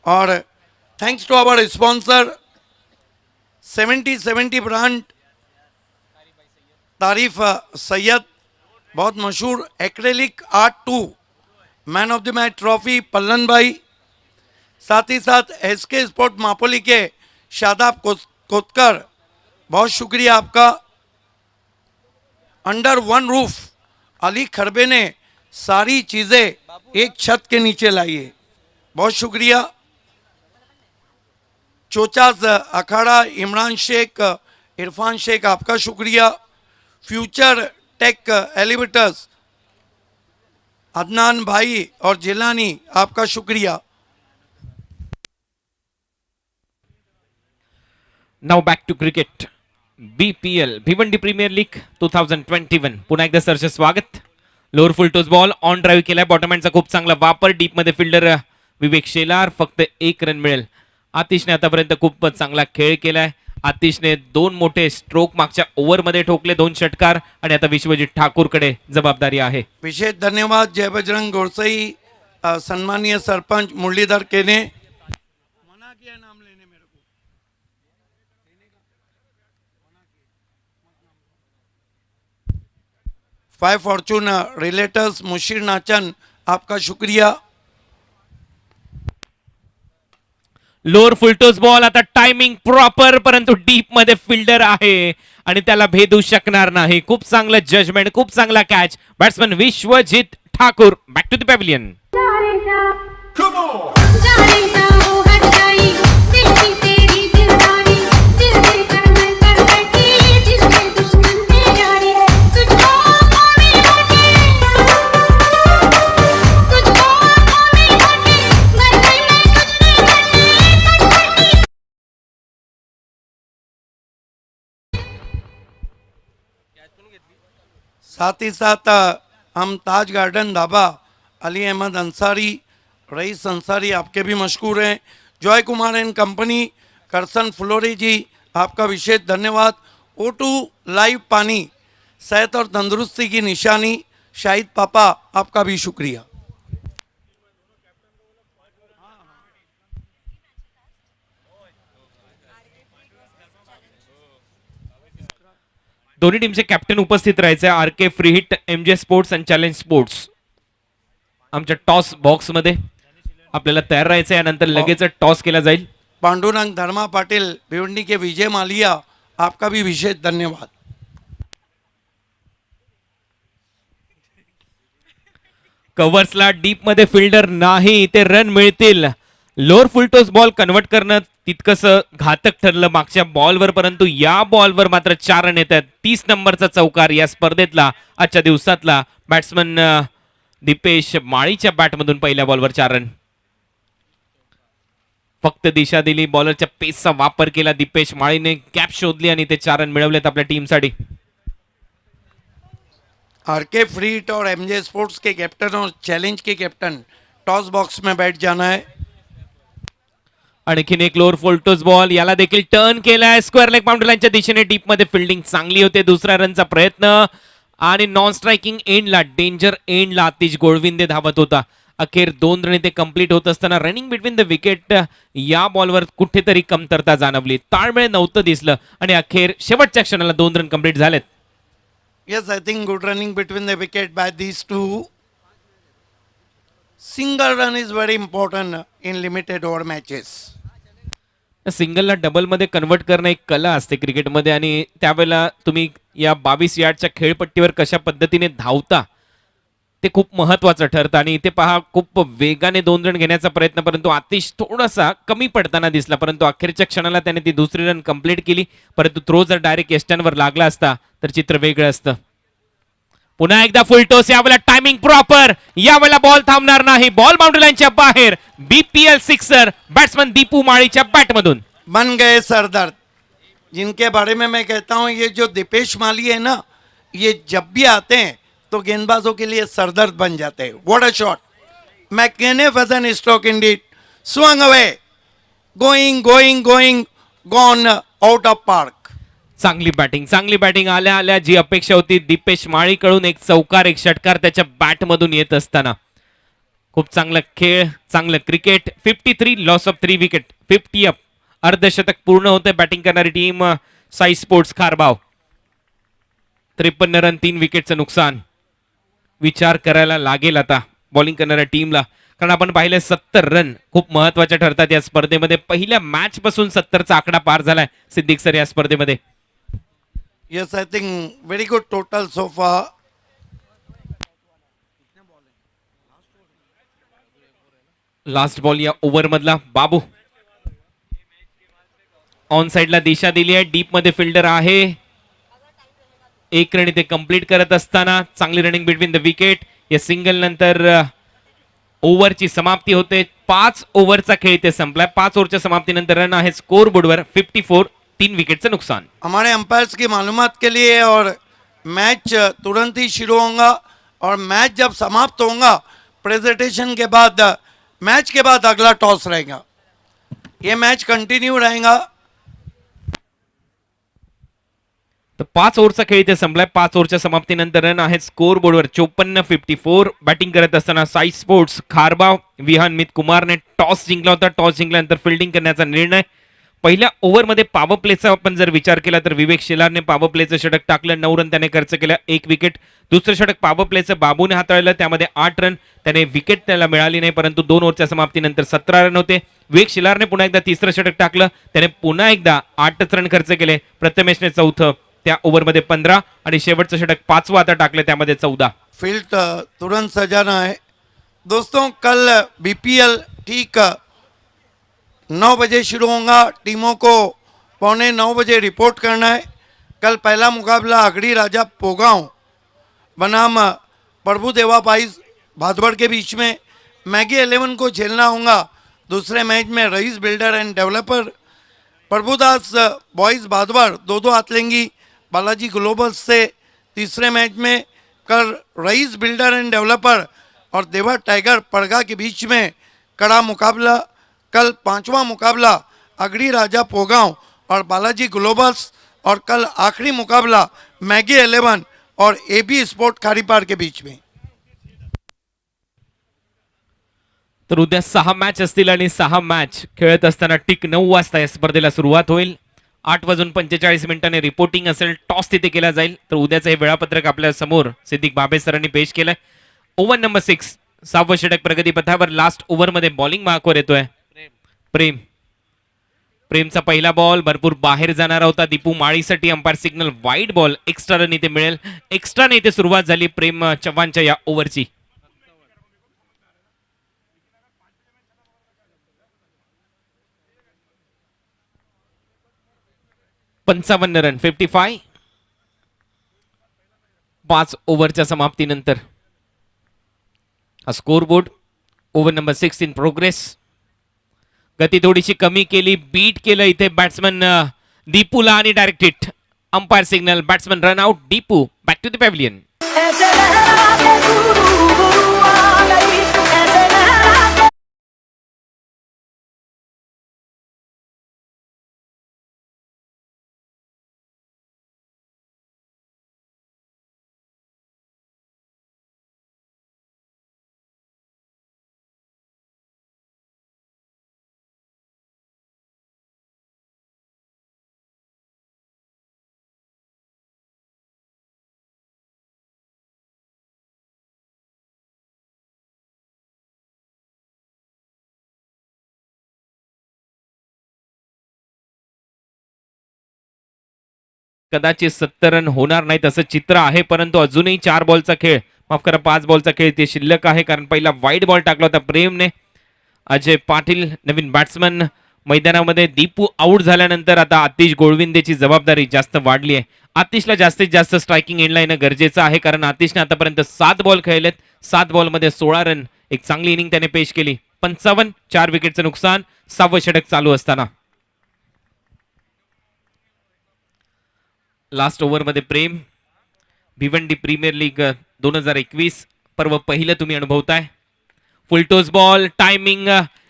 और thanks to our sponsor 70 brand Tarif Sayyed, बहुत मशहूर acrylic art 2 man of the match trophy Pallan भाई, साथ ही साथ एसके स्पोर्ट मापोली के शादाब कोतकर, बहुत शुक्रिया आपका। अंडर वन रूफ अली खरबे ने सारी चीज़ें एक छत के नीचे लाई है, बहुत शुक्रिया। चोचाज अखाड़ा इमरान शेख इरफान शेख आपका शुक्रिया। फ्यूचर टेक एलिवेटर्स अदनान भाई और जिलानी आपका शुक्रिया। Now back to cricket BPL Bhiwandi premier league 2021 पुन्हा एकदा सरचे स्वागत। Lower full toss ball on drive केलाय, बॉटम हँडचा खूप चांगला वापर, डीप मध्ये फिल्डर विवेक शेलार, फक्त 1 रन मिळेल। आतिशने आतापर्यंत खूपच चांगला खेळ केलाय। आतिशने 2 मोठे स्ट्रोक मागच्या ओव्हरमध्ये ठोकले, 2 षटकार, आणि आता विश्वजित ठाकूरकडे जबाबदारी आहे। विशेष धन्यवाद जय बजरंग गोरसई, सम्मानीय सरपंच मुरलीधर केने। मना किया नाम लेने मेरे को। 5 फॉर्चून रिलेटर्स मुशीर नाचन आपका शुक्रिया। लोअर फुलटॉस बॉल, आता टायमिंग प्रॉपर, परंतु डीप मध्ये फिल्डर आहे आणि त्याला भेदू शकणार नाही। खूप चांगलं जजमेंट, खूप चांगला catch, batsman Vishwajit Thakur back to the pavilion. साथ ही साथ हम ताज गार्डन ढाबा अली अहमद अंसारी रईस अंसारी आपके भी मशहूर हैं। जॉय कुमार एंड कंपनी करसन फ्लोरी जी आपका विशेष धन्यवाद। O2 लाइव पानी सेहत और तंदुरुस्ती की निशानी शाहिद पापा आपका भी शुक्रिया। दोन्ही टीमचे कॅप्टन उपस्थित राहायचे, RK free hit, MJ sports आणि चॅलेंज स्पोर्ट्स। आमच्या टॉस बॉक्स मध्ये आपल्याला तयार राहायचं, यानंतर लगेच टॉस केला जाईल। पांडुरंग धर्मा पाटिल भिवंडी के विजय मालिया आपका भी विशेष धन्यवाद। कव्हर्सला डीप मध्ये फिल्डर नाही, ते रन मिळतील। लोअर फुलटॉस बॉल कन्वर्ट करणं तितकंच घातक ठरलं मागच्या बॉलवर, परंतु या बॉलवर मात्र 4 रन येतात। 30 नंबरचा चौकार या स्पर्धेतला आजच्या दिवसातला बॅट्समन दीपेश माळीच्या बॅटमधून पहिल्या बॉलवर 4 रन। फक्त दिशा दिली, बॉलरच्या पेसचा वापर केला, दीपेश माळीने गॅप शोधली आणि ते 4 रन मिळवलेत आपल्या टीमसाठी। आरके फ्रीट और एमजे स्पोर्ट्स के कैप्टन और चैलेंज के कैप्टन टॉस बॉक्स में बैठ जाना है। आणखीन एक लोअर फुलटॉस बॉल, याला देखील टर्न केलाय, स्क्वेअर लेग बाउंड्री लाईनच्या दिशेने, डीप मध्ये फिल्डिंग चांगली होते। दुसऱ्या रनचा प्रयत्न आणि नॉन स्ट्रायकिंग एंडला, डेंजर एंडला आतिश गोळविंदे धावत होता। अखेर 2 रन ते कंप्लीट होत असताना रनिंग बिटवीन द विकेट या बॉलवर कुठेतरी कमतरता जाणवली, ताळमेळ नव्हतं दिसलं आणि अखेर शेवटच्या क्षणाला 2 रन कंप्लीट झालेत। Yes, I think good running between the wicket by these two. Single run is very important in limited over matches. सिंगलला डबल मध्ये कन्वर्ट करणं एक कला असते क्रिकेटमध्ये, आणि त्यावेळेला तुम्ही या 22 यार्डच्या खेळपट्टीवर कशा पद्धतीने धावता ते खूप महत्वाचं ठरतं। आणि इथे पहा, खूप वेगाने 2 रन घेण्याचा प्रयत्न, परंतु आतिश थोडासा कमी पडताना दिसला, परंतु अखेरच्या क्षणाला त्याने ती दुसरी रन कंप्लीट केली। परंतु थ्रो जर डायरेक्ट एस्टनवर लागला असता तर चित्र वेगळं असतं। पुन्हा एकदा फुल टॉस, यावेळेला टायमिंग प्रॉपर, यावेळेला बॉल थांबणार नाही, बॉल बाउंड्री लाईनच्या बाहेर. बीपीएल सिक्सर बॅट्समन दीपू माळीच्या बॅटमधून. बन गए सरदर्द, जिनके बारे में मैं कहता हूं ये जो दीपेश माली है ना, ये जब भी आते हैं तो गेंदबाजों के लिए सरदर्द बन जाते हैं. What a shot, magnificent stroke Indeed, swung away, going gone out of park. चांगली बॅटिंग आल्या आल्या जी अपेक्षा होती दीपेश माळीकडून, एक चौकार एक षटकार त्याच्या बॅटमधून येत असताना खूप चांगला खेळ, चांगलं cricket. 53 loss of 3 wicket, 50 up, अर्धशतक पूर्ण होते. बॅटिंग करणारी टीम साई स्पोर्ट्स खारबाव. 53 रन, 3 विकेटचं नुकसान. विचार करायला लागेल आता बॉलिंग करणाऱ्या टीमला, कारण आपण पाहिलं 70 रन खूप महत्वाच्या ठरतात या स्पर्धेमध्ये. पहिल्या मॅच पासून 70चा आकडा पार झालाय सिद्दीक सर या स्पर्धेमध्ये. Yes, I think very good total so far. Last ball या ओव्हर मधला बाबू. ऑन साइडला दिशा दिली आहे, डीप मध्ये फिल्डर आहे. एक रन इथे कंप्लीट करत असताना चांगली रनिंग बिटवीन द विकेट. या सिंगल नंतर ओव्हरची समाप्ती होते. 5 ओव्हरचा खेळ इथे संपलाय. 5 ओव्हरच्या समाप्तीनंतर रन आहे स्कोर बोर्डवर 54, 3 विकेटचं नुकसान. हमारे अंपायर्स की मालूमात के लिए, और मैच तुरंत ही शुरू होगा और मैच जब समाप्त होगा प्रेजेंटेशन के बाद, मैच के बाद अगला टॉस रहेगा. ये मैच कंटिन्यू रहेगा. तर 5 ओव्हरचा खेळ इथे संपलाय. 5 ओव्हरच्या समाप्तीनंतर रन आहे स्कोर बोर्डवर 54, 54. बॅटिंग करत असताना साई स्पोर्ट्स खारबाव विहान मित कुमारने टॉस जिंकला होता. टॉस जिंकल्यानंतर फिल्डिंग करण्याचा निर्णय. पहिल्या ओव्हरमध्ये पॉवर प्लेचा आपण जर विचार केला तर विवेक शेलारने पॉवर प्लेचं षटक टाकलं. 9 रन त्याने खर्च केला, 1 विकेट. दुसरं षटक पॉवर प्लेचं बाबूने हाताळलं, त्यामध्ये 8 रन. त्याने विकेट त्याला मिळाली नाही, परंतु 2 ओव्हरच्या समाप्तीनंतर 17 रन होते. विवेक शेलारने पुन्हा एकदा तिसरं षटक टाकलं, त्याने पुन्हा एकदा 8 रन खर्च केले. प्रथमेशने चौथं, त्या ओव्हरमध्ये 15, आणि शेवटचं षटक 5वं आता टाकलं, त्यामध्ये 14. फील्ड तुरंत सजाना है दोस्तों. कल बीपीएल ठीक 9 बजे शुरू होगा. टीमों को 8:45 बजे रिपोर्ट करना है. कल पहला मुकाबला अगड़ी राजा पोगांव बनाम प्रभुदेवा पाइस भादवड़ के बीच में. मैगी 11 को झेलना होगा. दूसरे मैच में Rais builder and developer Prabhudas boys Bhadwad 2-2 हाथ लेंगी बालाजी ग्लोबल्स से. तीसरे मैच में कल रईस बिल्डर एंड डेवलपर और देवा टाइगर पड़गा के बीच में कड़ा मुकाबला. कल 5वां मुकाबला अगड़ी राजा पोगांव और बालाजी ग्लोबल्स, और कल आखिरी मुकाबला मैगी 11 और एबी स्पोर्ट खारीपार के बीच में. तर उद्या 6 मॅच असतील आणि 6 मॅच खेळत असताना ठीक 9 वाजता या स्पर्धेला सुरुवात होईल. 8:45 रिपोर्टिंग असेल. टॉस तिथे केला जाईल. तर उद्याचं हे वेळापत्रक आपल्या समोर सिद्दीक बाबे सरांनी पेश केलंय. ओव्हर नंबर 6, 6वं षटक प्रगतीपथावर. लास्ट ओव्हरमध्ये बॉलिंग मार्कवर येतोय प्रेमचा पहिला बॉल भरपूर बाहेर जाणारा होता. दीपू माळीसाठी umpire signal wide ball. Extra run इथे मिळेल. एक्स्ट्राने इथे सुरुवात झाली प्रेम चव्हाणच्या या ओव्हरची. 55 रन, 55. 5 ओव्हरच्या समाप्तीनंतर हा score board. Over number 6 in progress. गती थोडीशी कमी केली, बीट केलं इथे बॅट्समन दीपूला, आणि direct hit. Umpire signal, batsman run out. Deepu back to the pavilion. कदाचित 70 रन होणार नाहीत असं चित्र आहे, परंतु अजूनही 4 बॉलचा खेळ, माफ करा 5 बॉलचा खेळ ते शिल्लक आहे, कारण पहिला वाईड बॉल टाकला होता प्रेमने. अजय पाटील नवीन बॅट्समन मैदानामध्ये दीपू आऊट झाल्यानंतर आता आतिश गोळविंदेची जबाबदारी जास्त वाढली आहे. आतिशला जास्तीत जास्त स्ट्रायकिंग एंडला येणं गरजेचं आहे, कारण आतिशने आतापर्यंत 7 बॉल खेळलेत. 7 बॉलमध्ये 16 रन, एक चांगली इनिंग त्याने पेश केली. 55, 4 विकेटचं नुकसान. 6वं षटक चालू असताना लास्ट ओव्हरमध्ये प्रेम. भिवंडी प्रीमियर लीग 2021 पर्व पहिलं तुम्ही अनुभवताय. फुलटोस बॉल, टायमिंग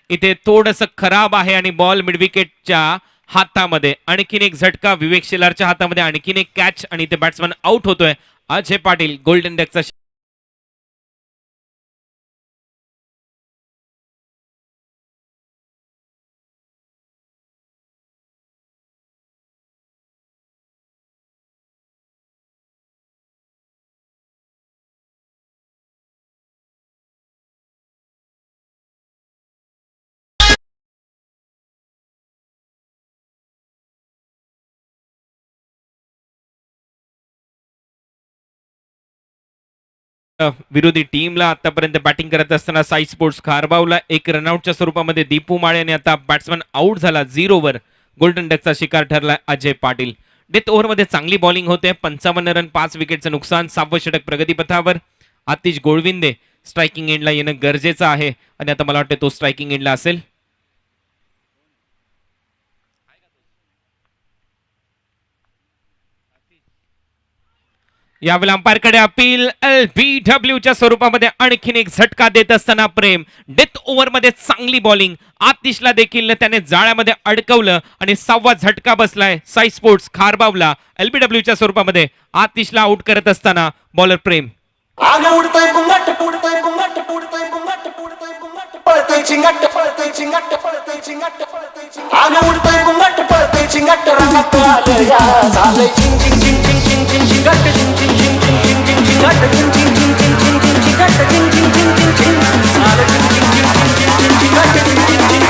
इथे थोडंसं खराब आहे आणि बॉल मिडविकेटच्या हातामध्ये. आणखीन एक झटका विवेक शेलारच्या हातामध्ये, आणखीन एक कॅच आणि इथे बॅट्समन आउट होतोय. अजय पाटील गोल्डन डकचा विरोधी टीमला आतापर्यंत बॅटिंग करत असताना साई स्पोर्ट्स खारबावला एक रनआउटच्या स्वरूपामध्ये दीपू माळे आणि आता बॅट्समन आउट झाला. 0 गोल्डन डकचा शिकार ठरला अजय पाटील. डेथ ओव्हरमध्ये चांगली बॉलिंग होते. 55 रन, 5 विकेटचं नुकसान. 6वं षटक प्रगतीपथावर. आतिश गोळविंदे स्ट्रायकिंग एंडला येणं गरजेचं आहे आणि आता मला वाटतं तो स्ट्रायकिंग एंडला असेल. यावेळेला अंपायरकडे अपील. LBWच्या स्वरूपामध्ये आणखीन एक झटका देत असताना प्रेम. डेथ ओव्हरमध्ये चांगली बॉलिंग. आतिशला देखील त्याने जाळ्यामध्ये अडकवलं आणि 6वा झटका बसलाय साई स्पोर्ट्स खारबावला. LBWच्या स्वरूपामध्ये आतिशला आउट करत असताना बॉलर प्रेम. आगे उडतंय बुंगाट पुडतंय बुंगाट पुडतंय बुंगाट पुडतंय बुंगाट पळतंय चिंगाट पळतंय चिंगाट पळतंय चिंगाट पळतंय चिंगाट आगे उडतंय बुंगाट पळतंय चिंगाट रंगात आलं या झालंय चिंग चिंग चिंग चिंग चिंग चिंग चिंगाट चिंग चिंग चिंग चिंग चिंग चिंग चिंगाट चिंग चिंग चिंग चिंग चिंग चिंग चिंगाट चिंग चिंग चिंग चिंग चिंग झालं चिंग चिंग चिंग चिंग चिंग चिंग चिंगाट चिंग चिंग चिंग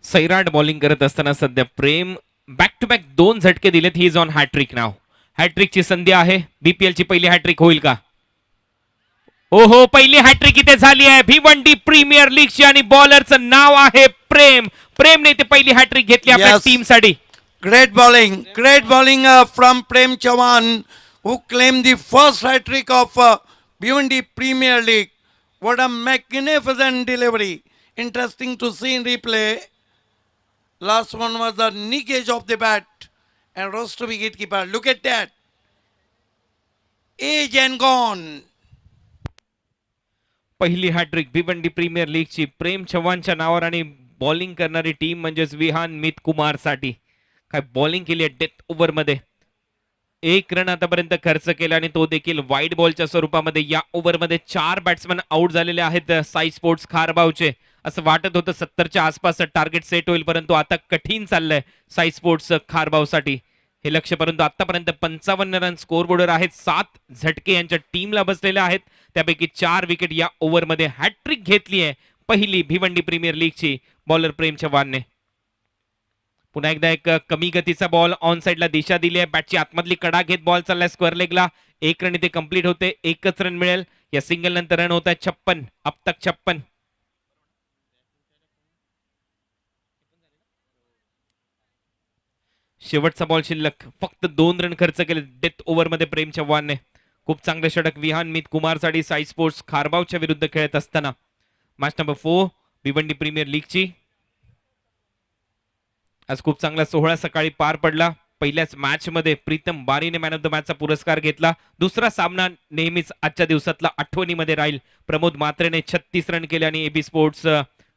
सैराट बॉलिंग करत असताना सध्या प्रेम बॅक टू बॅक 2 झटके दिलेत. ही इज ऑन हॅट्रिक नाव. हॅट्रिकची संधी आहे. BPL ची पहिली हॅट्रिक होईल का? ओहो, पहिली हॅट्रिक इथे झाली आहे भिवंडी प्रीमियर लीगची आणि बॉलरचं नाव आहे प्रेम. प्रेमने इथे पहिली हॅट्रिक घेतली आपल्या Yes. टीमसाठी. Great bowling from Prem Chavan, who claimed the first hat trick of Bhiwandi Premier League. What a magnificent delivery! Interesting to see in replay. Last one was the nick edge of the bat and rose to wicketkeeper. Look at that. Age and gone. पहिली hat trick Bhiwandi premier लीगची प्रेम चव्हाणच्या नावावर आणि bowling करणारी team म्हणजेच विहान मित कुमार साठी. काय bowling केली आहे डेथ ओव्हरमध्ये. 1 रन आतापर्यंत खर्च केला आणि तो देखील वाईड बॉलच्या स्वरूपामध्ये. या ओव्हरमध्ये 4 बॅट्समन आउट झालेले आहेत साई स्पोर्ट्स खारबावचे. असं वाटत होतं 70च्या आसपास टार्गेट सेट होईल, परंतु आता कठीण चाललंय साई स्पोर्ट्स खारबावसाठी हे लक्ष. परंतु आतापर्यंत 55 रन स्कोरबोर्डवर आहेत. 7 झटके यांच्या टीमला बसलेले आहेत, त्यापैकी 4 विकेट. या ओव्हरमध्ये हॅट्रिक घेतली आहे पहिली भिवंडी प्रीमियर लीगची बॉलर प्रेम चव्हाणने. पुन्हा एकदा एक कमी गतीचा बॉल ऑन साइडला दिशा दिली आहे. बॅटची आतमधली कडा घेत बॉल चाललाय स्क्वेअर लेगला. 1 रन इथे कंप्लीट होते. 1च रन मिळेल. या सिंगल नंतर रन होत आहे 56. अब तक 56. शेवटचा बॉल शिल्लक. फक्त 2 रन खर्च केले डेथ ओव्हरमध्ये प्रेम चव्हाणने. खूप चांगले षटक विहान मित कुमारसाठी साई स्पोर्ट्स खारबावच्या विरुद्ध खेळत असताना. मॅच नंबर 4 भिवंडी प्रीमियर लीगची. आज खूप चांगला सोहळा सकाळी पार पडला. पहिल्याच मॅच मध्ये प्रीतम बारीने मॅन ऑफ द मॅचचा पुरस्कार घेतला. दुसरा सामना नेहमीच आजच्या दिवसातला आठवणीमध्ये राहील. प्रमोद मात्रेने 36 रन केले आणि AB स्पोर्ट्स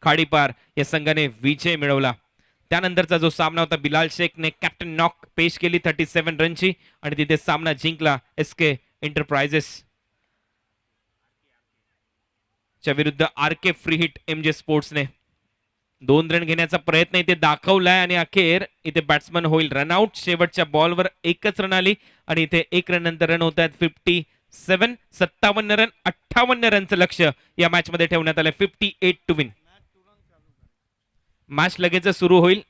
खाडीपार या संघाने विजय मिळवला. त्यानंतरचा जो सामना होता बिलाल शेखने कॅप्टन नॉक पेश केली 37 रनची आणि तिथे सामना जिंकला SK एंटरप्राइजेस च्या विरुद्ध RK free hit MJ स्पोर्ट्सने. 2 run घेण्याचा प्रयत्न इथे दाखवलाय आणि अखेर इथे बॅट्समन होईल रनआउट. शेवटच्या बॉलवर 1च रन आली आणि इथे 1 रन नंतर रन होत आहेत 57. 57 रन 58 रनचं लक्ष या मॅच मध्ये ठेवण्यात आलं. 58 टू विन. मॅच लगेच सुरू होईल.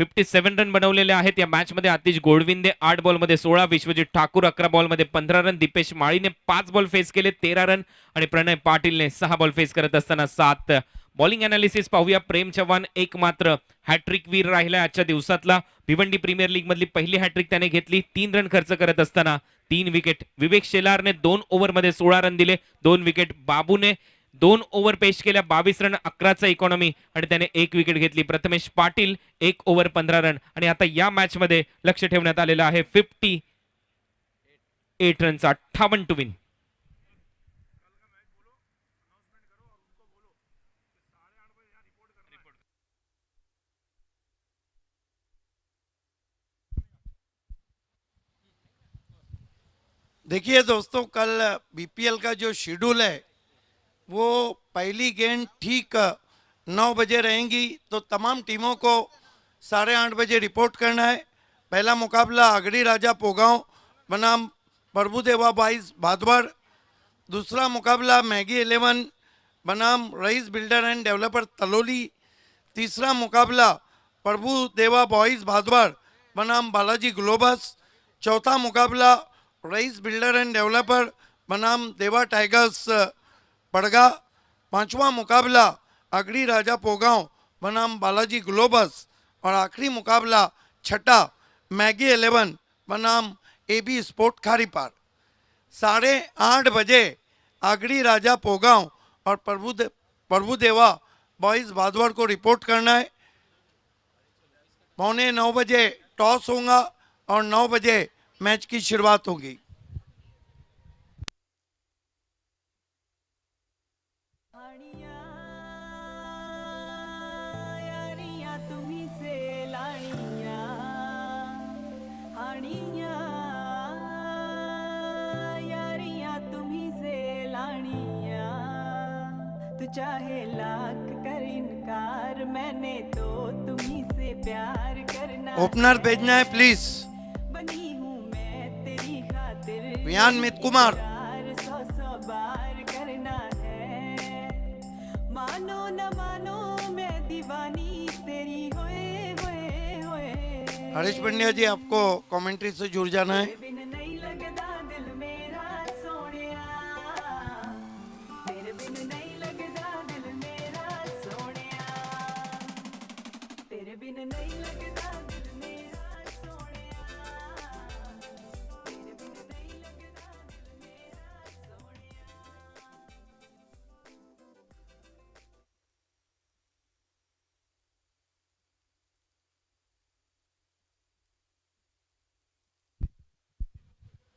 57 रन बनवलेले आहेत या मॅच मध्ये. आतिश गोडविंदे 8 बॉल मध्ये 16, विश्वजित ठाकूर 11 बॉल मध्ये 15 रन, दीपेश माळीने 5 बॉल फेस केले 13 रन आणि प्रणय पाटीलने 6 बॉल फेस करत असताना 7. बॉलिंग अनालिसिस पाहूया. प्रेम चव्हाण एक मात्र हॅट्रिक वीर राहिला आजच्या दिवसातला. भिवंडी प्रीमियर लीग मधली पहिली हॅट्रिक त्याने घेतली 3 रन खर्च करत असताना 3 विकेट. विवेक शेलारने 2 ओव्हर मध्ये 16 रन दिले 2 विकेट. बाबूने 2 ओव्हर पेश केल्या 22 रन 11चा इकॉनॉमी आणि त्याने 1 विकेट घेतली. प्रथमेश पाटील 1 ओव्हर 15 रन आणि आता या मॅच मध्ये लक्ष ठेवण्यात आलेलं आहे 58 रनचा 58 टू विन. देखिए दोस्तों, कल बीपीएल का जो शेड्यूल है वो पहली गेंद ठीक 9 बजे रहेंगी, तो तमाम टीमों को 8:30 बजे रिपोर्ट करना है. पहला मुकाबला आगरी राजा पोगांव बनाम प्रभुदेवा बॉयज भादवर. दूसरा मुकाबला मैगी 11 बनाम रईस बिल्डर एंड डेवलपर तलोली. तीसरा मुकाबला प्रभुदेवा बॉयज भादवर बनाम बालाजी ग्लोबस. चौथा मुकाबला रईस बिल्डर एंड डेवलपर बनाम देवा टाइगर्स पड़गा. पांचवा मुकाबला आगरी राजा पोगांव बनाम बालाजी ग्लोबस और आखिरी मुकाबला छठा मैगी 11 बनाम एबी स्पोर्ट खारीपार. 8:30 बजे आगरी राजा पोगांव और प्रभुदेवा बॉयज भादवर को रिपोर्ट करना है. 8:45 बजे टॉस होगा और 9 बजे मैच की शुरुआत होगी. चाहे लाख कर इनकार, मैंने तो तुम्ही से प्यार करना. ओपनर भेजना है प्लीज. बनी हूँ मैं तेरी खातिर, वियान मित कुमार. 100 बार करना है. मानो न मानो मैं दीवानी तेरी होए होए होए. हरीश पंड्या जी, आपको कमेंट्री से जुड़ जाना है. बिन नहीं लगदा दिल मेरा सोनिया, तेरे बिन नहीं लगदा दिल मेरा सोनिया, तेरे बिन नहीं लगदा दिल मेरा सोनिया, तेरे बिन नहीं लगदा दिल मेरा Sonia.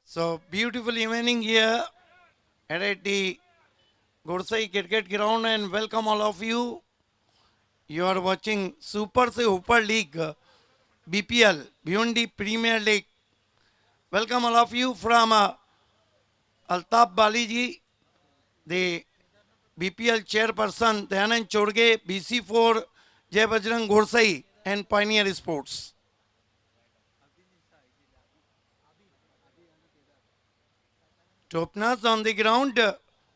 So beautiful evening here at the Gorsai Cricket Ground, and welcome all of you. You are watching Super Se Upar League BPL Bhiwandi Premier League. Welcome all of you from Altaf Baliji, the BPL chairperson, Dayanand Chodge, BC4, Jai Bajrang Gorsai and Pioneer Sports. To openers on the ground,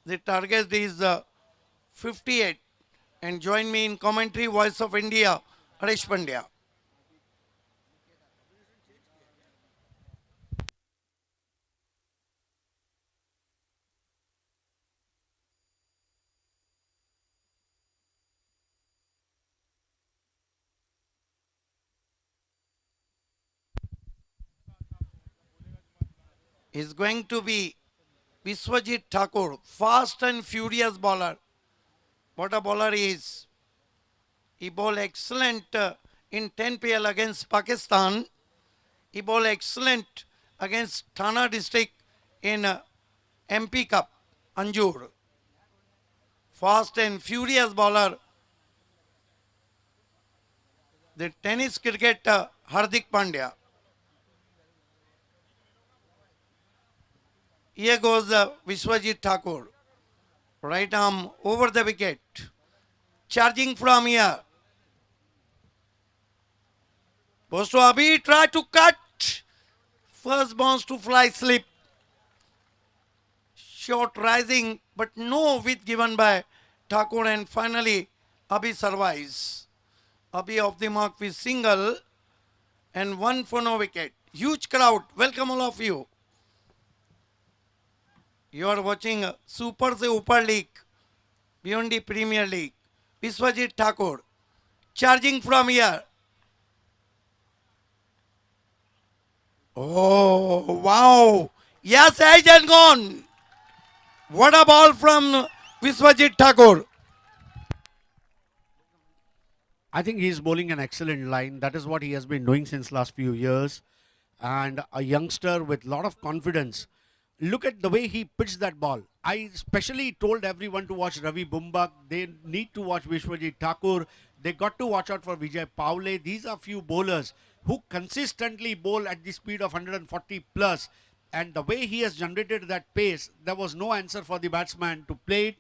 the target is 58. And join me in commentary, Voice of India, Harish Pandya. Is going to be Vishwajit Thakur, fast and furious bowler. What a bowler he is. He bowled excellent in 10 PL against Pakistan. He bowled excellent against Thana district in MP Cup, Anjur. Fast and furious bowler. The tennis cricketer Hardik Pandya. Here goes Vishwajit Thakur. Right arm over the wicket. Charging from here. Goes to Abhi. Try to cut. First bounce to fly slip. Shot rising, but no width given by Thakur, and finally Abhi survives. Abhi off the mark with single. and one for no wicket. Huge crowd. Welcome all of you. You are watching Super Se Upar League, beyond the Premier League. Viswajit Thakur charging from here. Oh, wow. Yes, edge and gone. What a ball from Viswajit Thakur. I think he's bowling an excellent line. That is what he has been doing since last few years. And a youngster with lot of confidence. Look at the way he pitched that ball. I especially told everyone to watch Ravi Bumbak. They need to watch Vishwajit Thakur. They got to watch out for Vijay Paule. These are few bowlers who consistently bowl at the speed of 140 plus. And the way he has generated that pace, there was no answer for the batsman to play it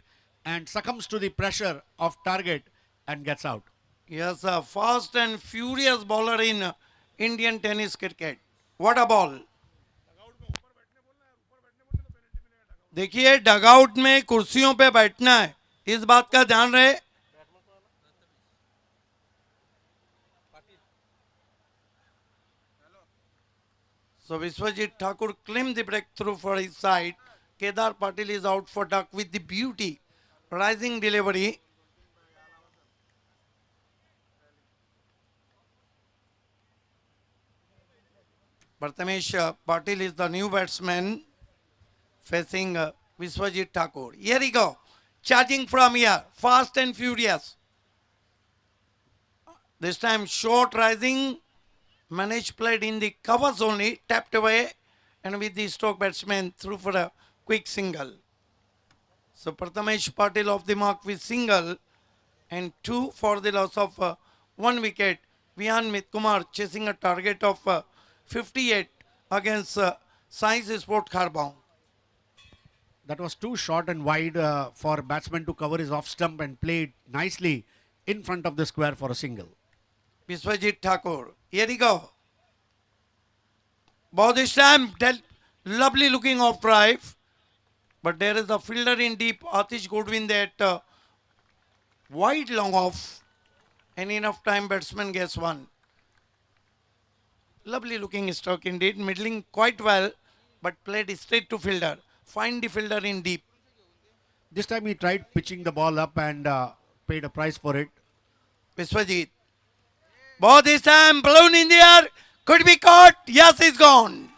and succumbs to the pressure of target and gets out. Yes, a fast and furious bowler in Indian tennis cricket. What a ball. देखिए dugout में कुर्सियों पे बैठना है, इस बात का ध्यान रहे. So Viswajit Thakur claimed the breakthrough for his side. Kedar Patil is out for duck with the beauty. Rising delivery. Prathamesh Patil is the new batsman facing Viswajit Thakur. Here we go. Charging from here. Fast and furious. This time short rising. Manish played in the covers only. Tapped away. And with the stroke batsman through for a quick single. So Prathamesh Patil off the mark with single. And 2 for the loss of 1 wicket. Vihan Mitkumar chasing a target of 58 against Science Sport Kharbau. That was too short and wide for batsman to cover his off stump and play it nicely in front of the square for a single. Viswajit Thakur. Here we go. Body stamp. Lovely looking off drive. But there is a fielder in deep. Atish Godwin that wide long off. And enough time batsman gets one. Lovely looking stroke indeed. Middling quite well. But played straight to fielder. Find the fielder in deep. This time he tried pitching the ball up and paid a price for it. Viswajit. Ball this time. Balloon in the air. Could be caught. Yes, it's gone.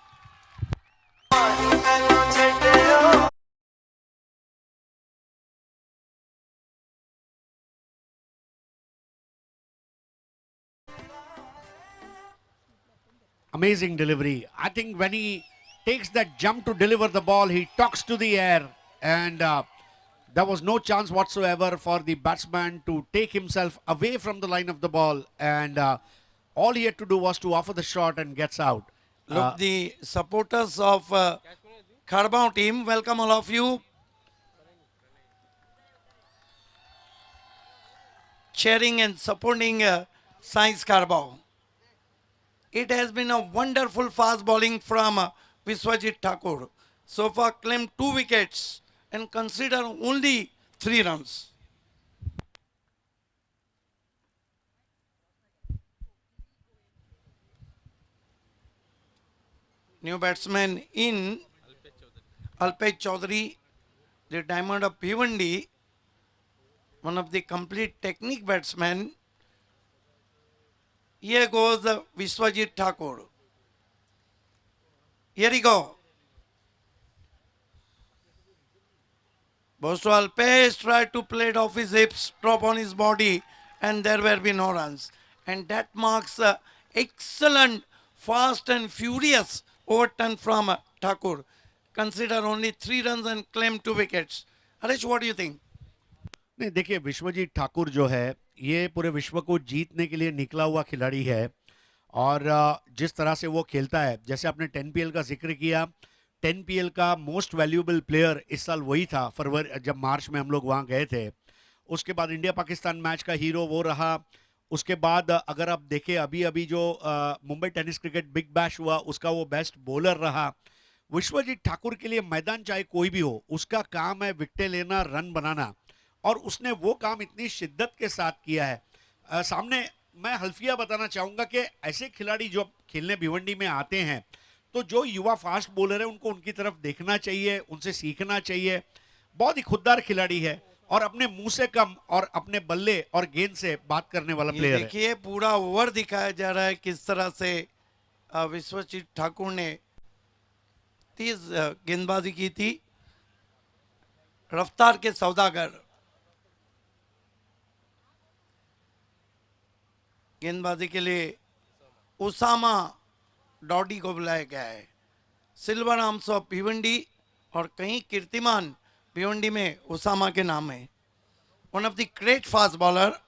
Amazing delivery. I think when he takes that jump to deliver the ball, he talks to the air, and there was no chance whatsoever for the batsman to take himself away from the line of the ball, and all he had to do was to offer the shot and gets out. Look, the supporters of Kharbau team, welcome all of you. Cheering and supporting Science Kharbau. It has been a wonderful fast bowling from Viswajit Thakur. So far claimed 2 wickets and consider only 3 runs. New batsman in Alpesh Chaudhary, the diamond of Bhiwandi, one of the complete technique batsmen. Here goes Viswajit Thakur. Here we go. Bosto Alpesh tried to play it off his hips, drop on his body, and there will be no runs. And that marks excellent, fast and furious overturn from Thakur. Consider only 3 runs and claim 2 wickets. Harish, what do you think? नहीं देखिए, विश्वजीत ठाकुर जो है ये पूरे विश्व को जीतने के लिए निकला हुआ खिलाड़ी है, और जिस तरह से वो खेलता है, जैसे आपने 10PL का जिक्र किया, 10PL का मोस्ट वैल्यूएबल प्लेयर इस साल वही था फरवरी जब मार्च में हम लोग वहाँ गए थे. उसके बाद इंडिया पाकिस्तान मैच का हीरो वो रहा. उसके बाद अगर आप देखें अभी अभी जो Mumbai tennis cricket big bash हुआ उसका वो बेस्ट बॉलर रहा. विश्वजीत ठाकुर के लिए मैदान चाहे कोई भी हो, उसका काम है विकेटें लेना, रन बनाना, और उसने वो काम इतनी शिद्दत के साथ किया है. सामने मैं हल्फिया बताना चाहूंगा कि ऐसे खिलाड़ी जो खेलने भिवंडी में आते हैं, तो जो युवा फास्ट बॉलर है उनको उनकी तरफ देखना चाहिए, उनसे सीखना चाहिए। बहुत ही खुददार खिलाड़ी है और अपने मुंह से कम और अपने बल्ले और गेंद से बात करने वाला ये प्लेयर है। देखिए पूरा ओवर दिखाया जा रहा है किस तरह से विश्वजीत ठाकुर ने तेज गेंदबाजी की थी। रफ्तार के सौदागर गेंदबाजी के लिए उसामा डॉडी को बुलाया गया है। सिल्वर आर्म्स ऑफ भिवंडी और कहीं कीर्तिमान भिवंडी में उसामा के नाम है। One of the great fast bowler.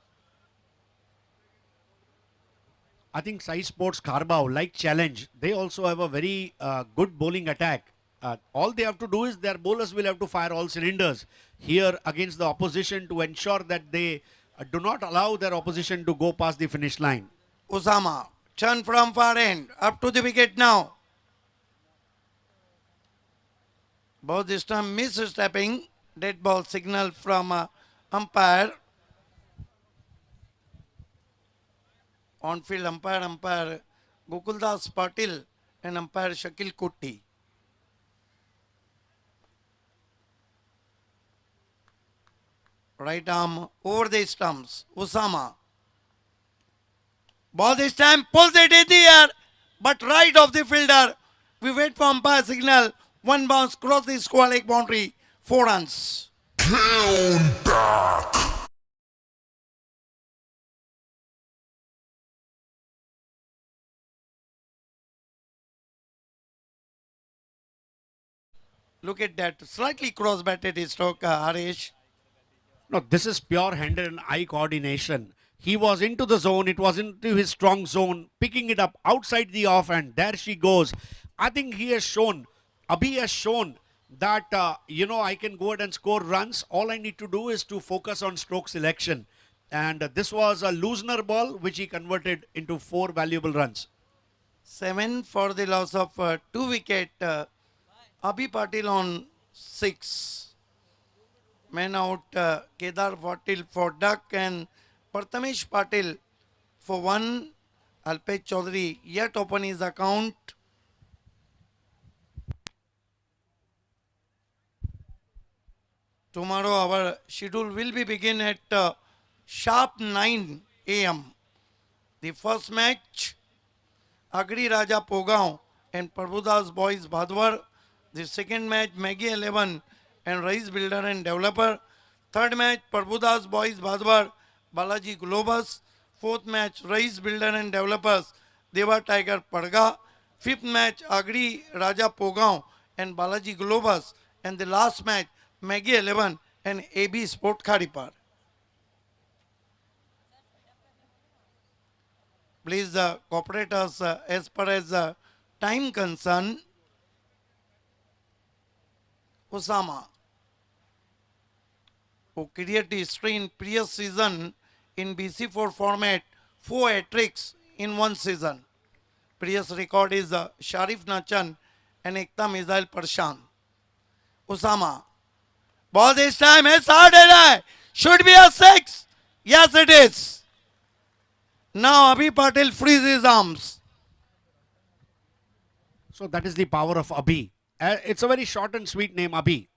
I think Sai Sports Kharbao, like Challenge, they also have a very good bowling attack. All they have to do is their bowlers will have to fire all cylinders here against the opposition to ensure that they do not allow their opposition to go past the finish line. Usama, turn from far end, up to the wicket now. Both this time misstepping, dead ball signal from umpire. On-field umpire Gokuldas Patil and umpire Shakil Kutti. Right arm over the stumps, Usama. Ball this time pulls it in the air, but right of the fielder. We wait for umpire signal. One bounce cross the square leg boundary. 4 runs. Look at that, slightly cross-batted stroke, Harish. No, this is pure hand and eye coordination. He was into the zone, it was into his strong zone, picking it up outside the off, and there she goes. I think he has shown, Abhi has shown that, I can go ahead and score runs. All I need to do is to focus on stroke selection. And this was a loosener ball, which he converted into 4 valuable runs. 7 for the loss of 2 wicket. Abhi Patil on 6. Man out Kedar Patil for duck and Prathamesh Patil for 1. Alpesh Chaudhary yet open his account. Tomorrow our schedule will be begin at sharp 9 a.m. The first match, Agri Raja Pogao and Prabhudas Boys Bhadwar. The second match, Maggie 11 and Rise Builder and Developer. Third match, Prabhudas Boys Bhadwar, Balaji Globus. Fourth match, Rise Builder and Developers, Deva Tiger Padga. Fifth match, Agri Raja Pogao and Balaji Globus. And the last match, Maggie 11 and AB Sport Kharipar. Please cooperate us as far as time concern. Usama, who created history in previous season in BC4 format, 4 hat-tricks in one season. Previous record is Sharif Nachan and Ekta Mizail Parshan. Usama, ball this time has hard, should be a 6. Yes, it is. Now Abhi Patil frees his arms. So that is the power of Abhi. It's a very short and sweet name, Abhi.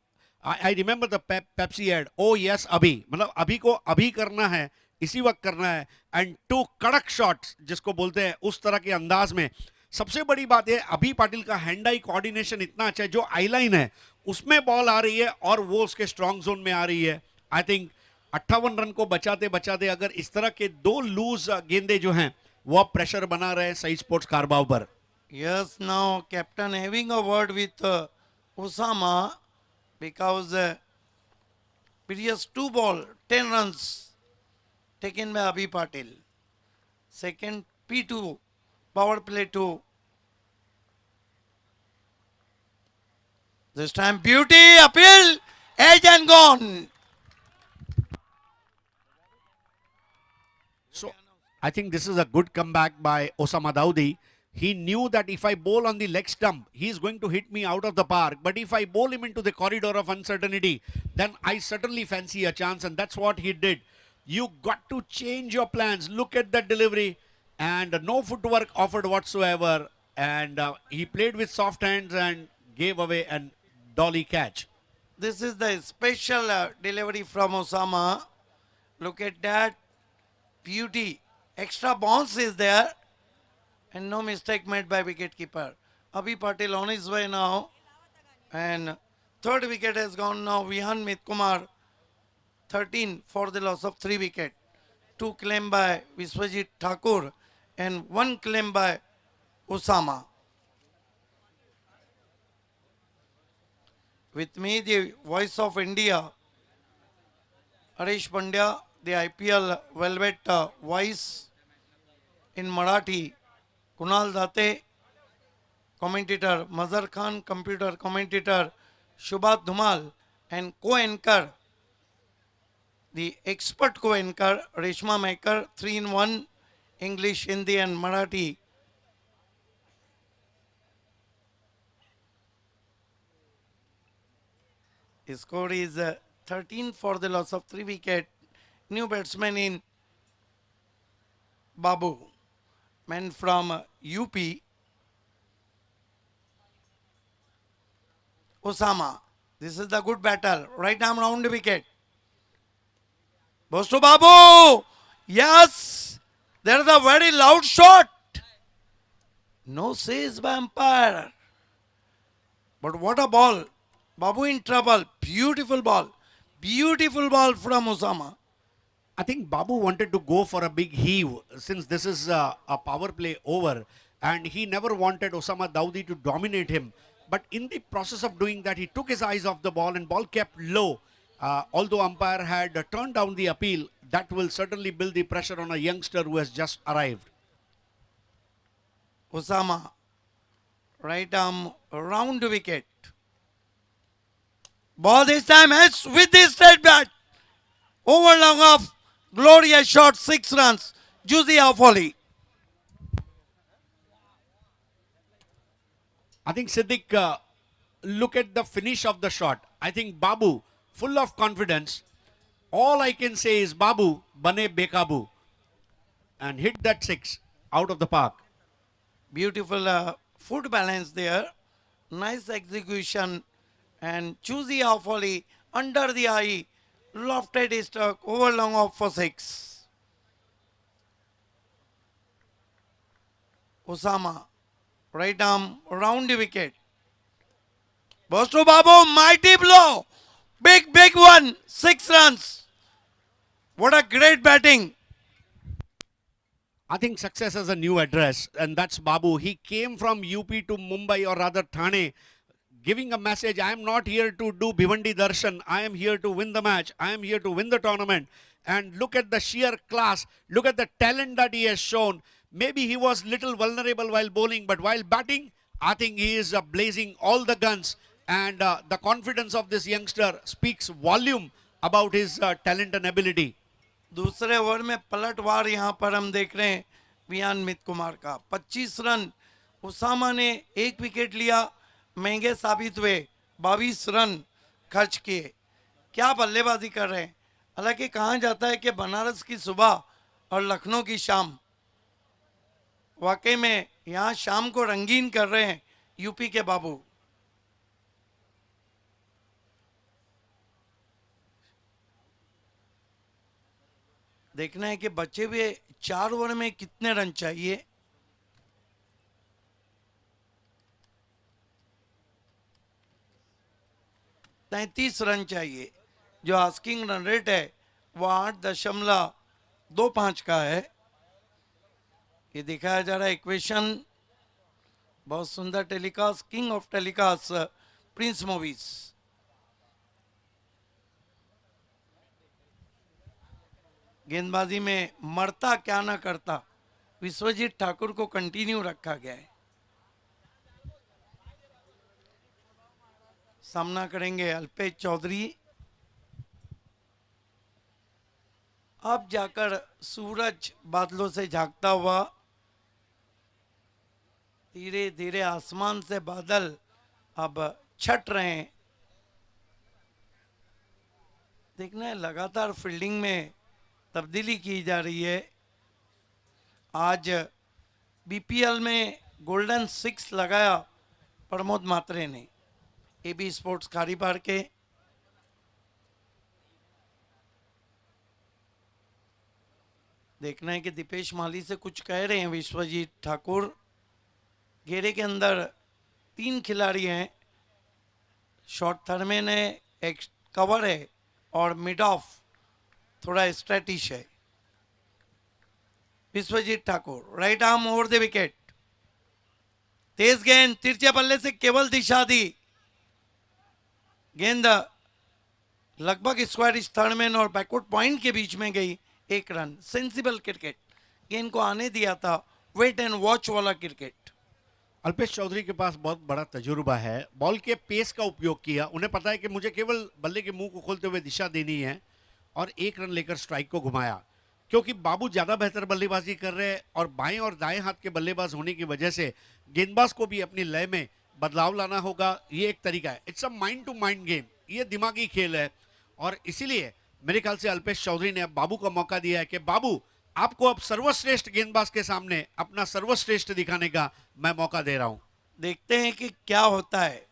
I remember the Pepsi ad. Oh yes, Abhi. मतलब अभी को अभी करना है, इसी वक्त करना है. And 2 कड़क शॉट्स जिसको बोलते हैं उस तरह के अंदाज में. सबसे बड़ी बात है अभी पाटिल का हैंड आई कोऑर्डिनेशन इतना अच्छा है. जो आई लाइन है उसमें बॉल आ रही है और वो उसके स्ट्रॉन्ग जोन में आ रही है. आई थिंक 58 रन को बचाते बचाते अगर इस तरह के 2 लूज गेंदे जो हैं वो अब प्रेशर बना रहे हैं साई स्पोर्ट्स कारबाव पर. Yes, now captain having a word with Usama because previous 2 ball, 10 runs taken by Abhi Patil. Second P2, power play 2. This time beauty, appeal, edge and gone. So I think this is a good comeback by Osama Daudi. He knew that if I bowl on the leg stump, he is going to hit me out of the park. But if I bowl him into the corridor of uncertainty, then I certainly fancy a chance, and that's what he did. You got to change your plans. Look at that delivery, and no footwork offered whatsoever. And he played with soft hands and gave away an dolly catch. This is the special delivery from Osama. Look at that beauty. Extra bounce is there, and no mistake made by wicketkeeper. Abhi Patil on his way now, and third wicket has gone now. Vihan Mitkumar, 13 for the loss of 3 wicket. 2 claim by Viswajit Thakur and 1 claim by Osama. With me, the voice of India, Harish Pandya, the IPL Velvet voice in Marathi, Kunal Date, commentator Mazhar Khan, computer commentator Shubhat Dhumal, and co-anchor, the expert co-anchor Reshma Maker, 3-in-1, English, Hindi and Marathi. His score is 13 for the loss of 3 wicket. New batsman in Babu, man from UP. Osama, this is the good battle. Right arm round wicket. Goes to Babu. Yes, there is a very loud shot. No says by umpire. But what a ball. Babu in trouble. Beautiful ball. Beautiful ball from Osama. I think Babu wanted to go for a big heave since this is a power play over, and he never wanted Osama Daudi to dominate him. But in the process of doing that, he took his eyes off the ball and ball kept low. Although umpire had turned down the appeal, that will certainly build the pressure on a youngster who has just arrived. Osama, right arm round wicket. Ball this time has with the straight bat. Over long off. Glorious shot, 6 runs. Juicy volley. I think Siddiq, look at the finish of the shot. I think Babu, full of confidence. All I can say is Babu, bane bekabu. And hit that 6 out of the park. Beautiful foot balance there. Nice execution. And choosy volley under the eye. Lofted is struck over long off for 6. Osama, right arm round the wicket. Goes to Babu, mighty blow. Big, big one. 6 runs. What a great batting. I think success has a new address, and that's Babu. He came from UP to Mumbai, or rather Thane, giving a message: I am not here to do Bhivandi Darshan. I am here to win the match. I am here to win the tournament. And look at the sheer class. Look at the talent that he has shown. Maybe he was little vulnerable while bowling, but while batting, I think he is blazing all the guns. And the confidence of this youngster speaks volume about his talent and ability. दूसरे over में पलटवार यहाँ पर हम देख रहे हैं वियान मित कुमार का 25 रन। उसामा ने 1 विकेट लिया, महंगे साबित हुए, 22 रन खर्च किए। क्या बल्लेबाजी कर रहे हैं। हालांकि कहा जाता है कि बनारस की सुबह और लखनऊ की शाम, वाकई में यहाँ शाम को रंगीन कर रहे हैं यूपी के बाबू। देखना है कि बचे हुए 4 ओवर में कितने रन चाहिए। तैतीस रन चाहिए। जो आस्किंग रन रेट है वो 8.25 का है। ये दिखाया जा रहा है इक्वेशन। बहुत सुंदर telecast, king of telecast, Prince movies. गेंदबाजी में मरता क्या ना करता, विश्वजीत ठाकुर को कंटिन्यू रखा गया है। सामना करेंगे अल्पेश चौधरी। अब जाकर सूरज बादलों से झांकता हुआ, धीरे धीरे आसमान से बादल अब छट रहे हैं। देखना है लगातार फील्डिंग में तब्दीली की जा रही है। आज बीपीएल में गोल्डन 6 लगाया प्रमोद मात्रे ने, एबी स्पोर्ट्स खारीपार के। देखना है कि दीपेश माली से कुछ कह रहे हैं विश्वजीत ठाकुर। घेरे के अंदर 3 खिलाड़ी हैं, शॉर्ट थर्मेन है, एक कवर है और मिड ऑफ थोड़ा स्ट्रेटिश है। Vishwajit Thakur right arm over the wicket, तेज गेंद तिरछे बल्ले से केवल दिशा दी, गेंद लगभग स्क्वायर थर्डमैन और बैकवर्ड पॉइंट के बीच में गई, 1 रन। सेंसिबल क्रिकेट, गेंद को आने दिया था, वेट एंड वॉच वाला क्रिकेट। अल्पेश चौधरी के पास बहुत बड़ा तजुर्बा है, बॉल के पेस का उपयोग किया। उन्हें पता है कि मुझे केवल बल्ले के मुंह को खोलते हुए दिशा देनी है और 1 रन लेकर स्ट्राइक को घुमाया। क्योंकि बाबू ज्यादा बेहतर बल्लेबाजी कर रहे हैं और बाएं और दाएं हाथ के बल्लेबाज होने की वजह से गेंदबाज को भी अपनी लय में बदलाव लाना होगा। ये एक तरीका है, it's a mind to mind game, ये दिमागी खेल है। और इसीलिए मेरे ख्याल से अल्पेश चौधरी ने अब बाबू को मौका दिया है कि बाबू आपको अब सर्वश्रेष्ठ गेंदबाज के सामने अपना सर्वश्रेष्ठ दिखाने का मैं मौका दे रहा हूं। देखते हैं कि क्या होता है।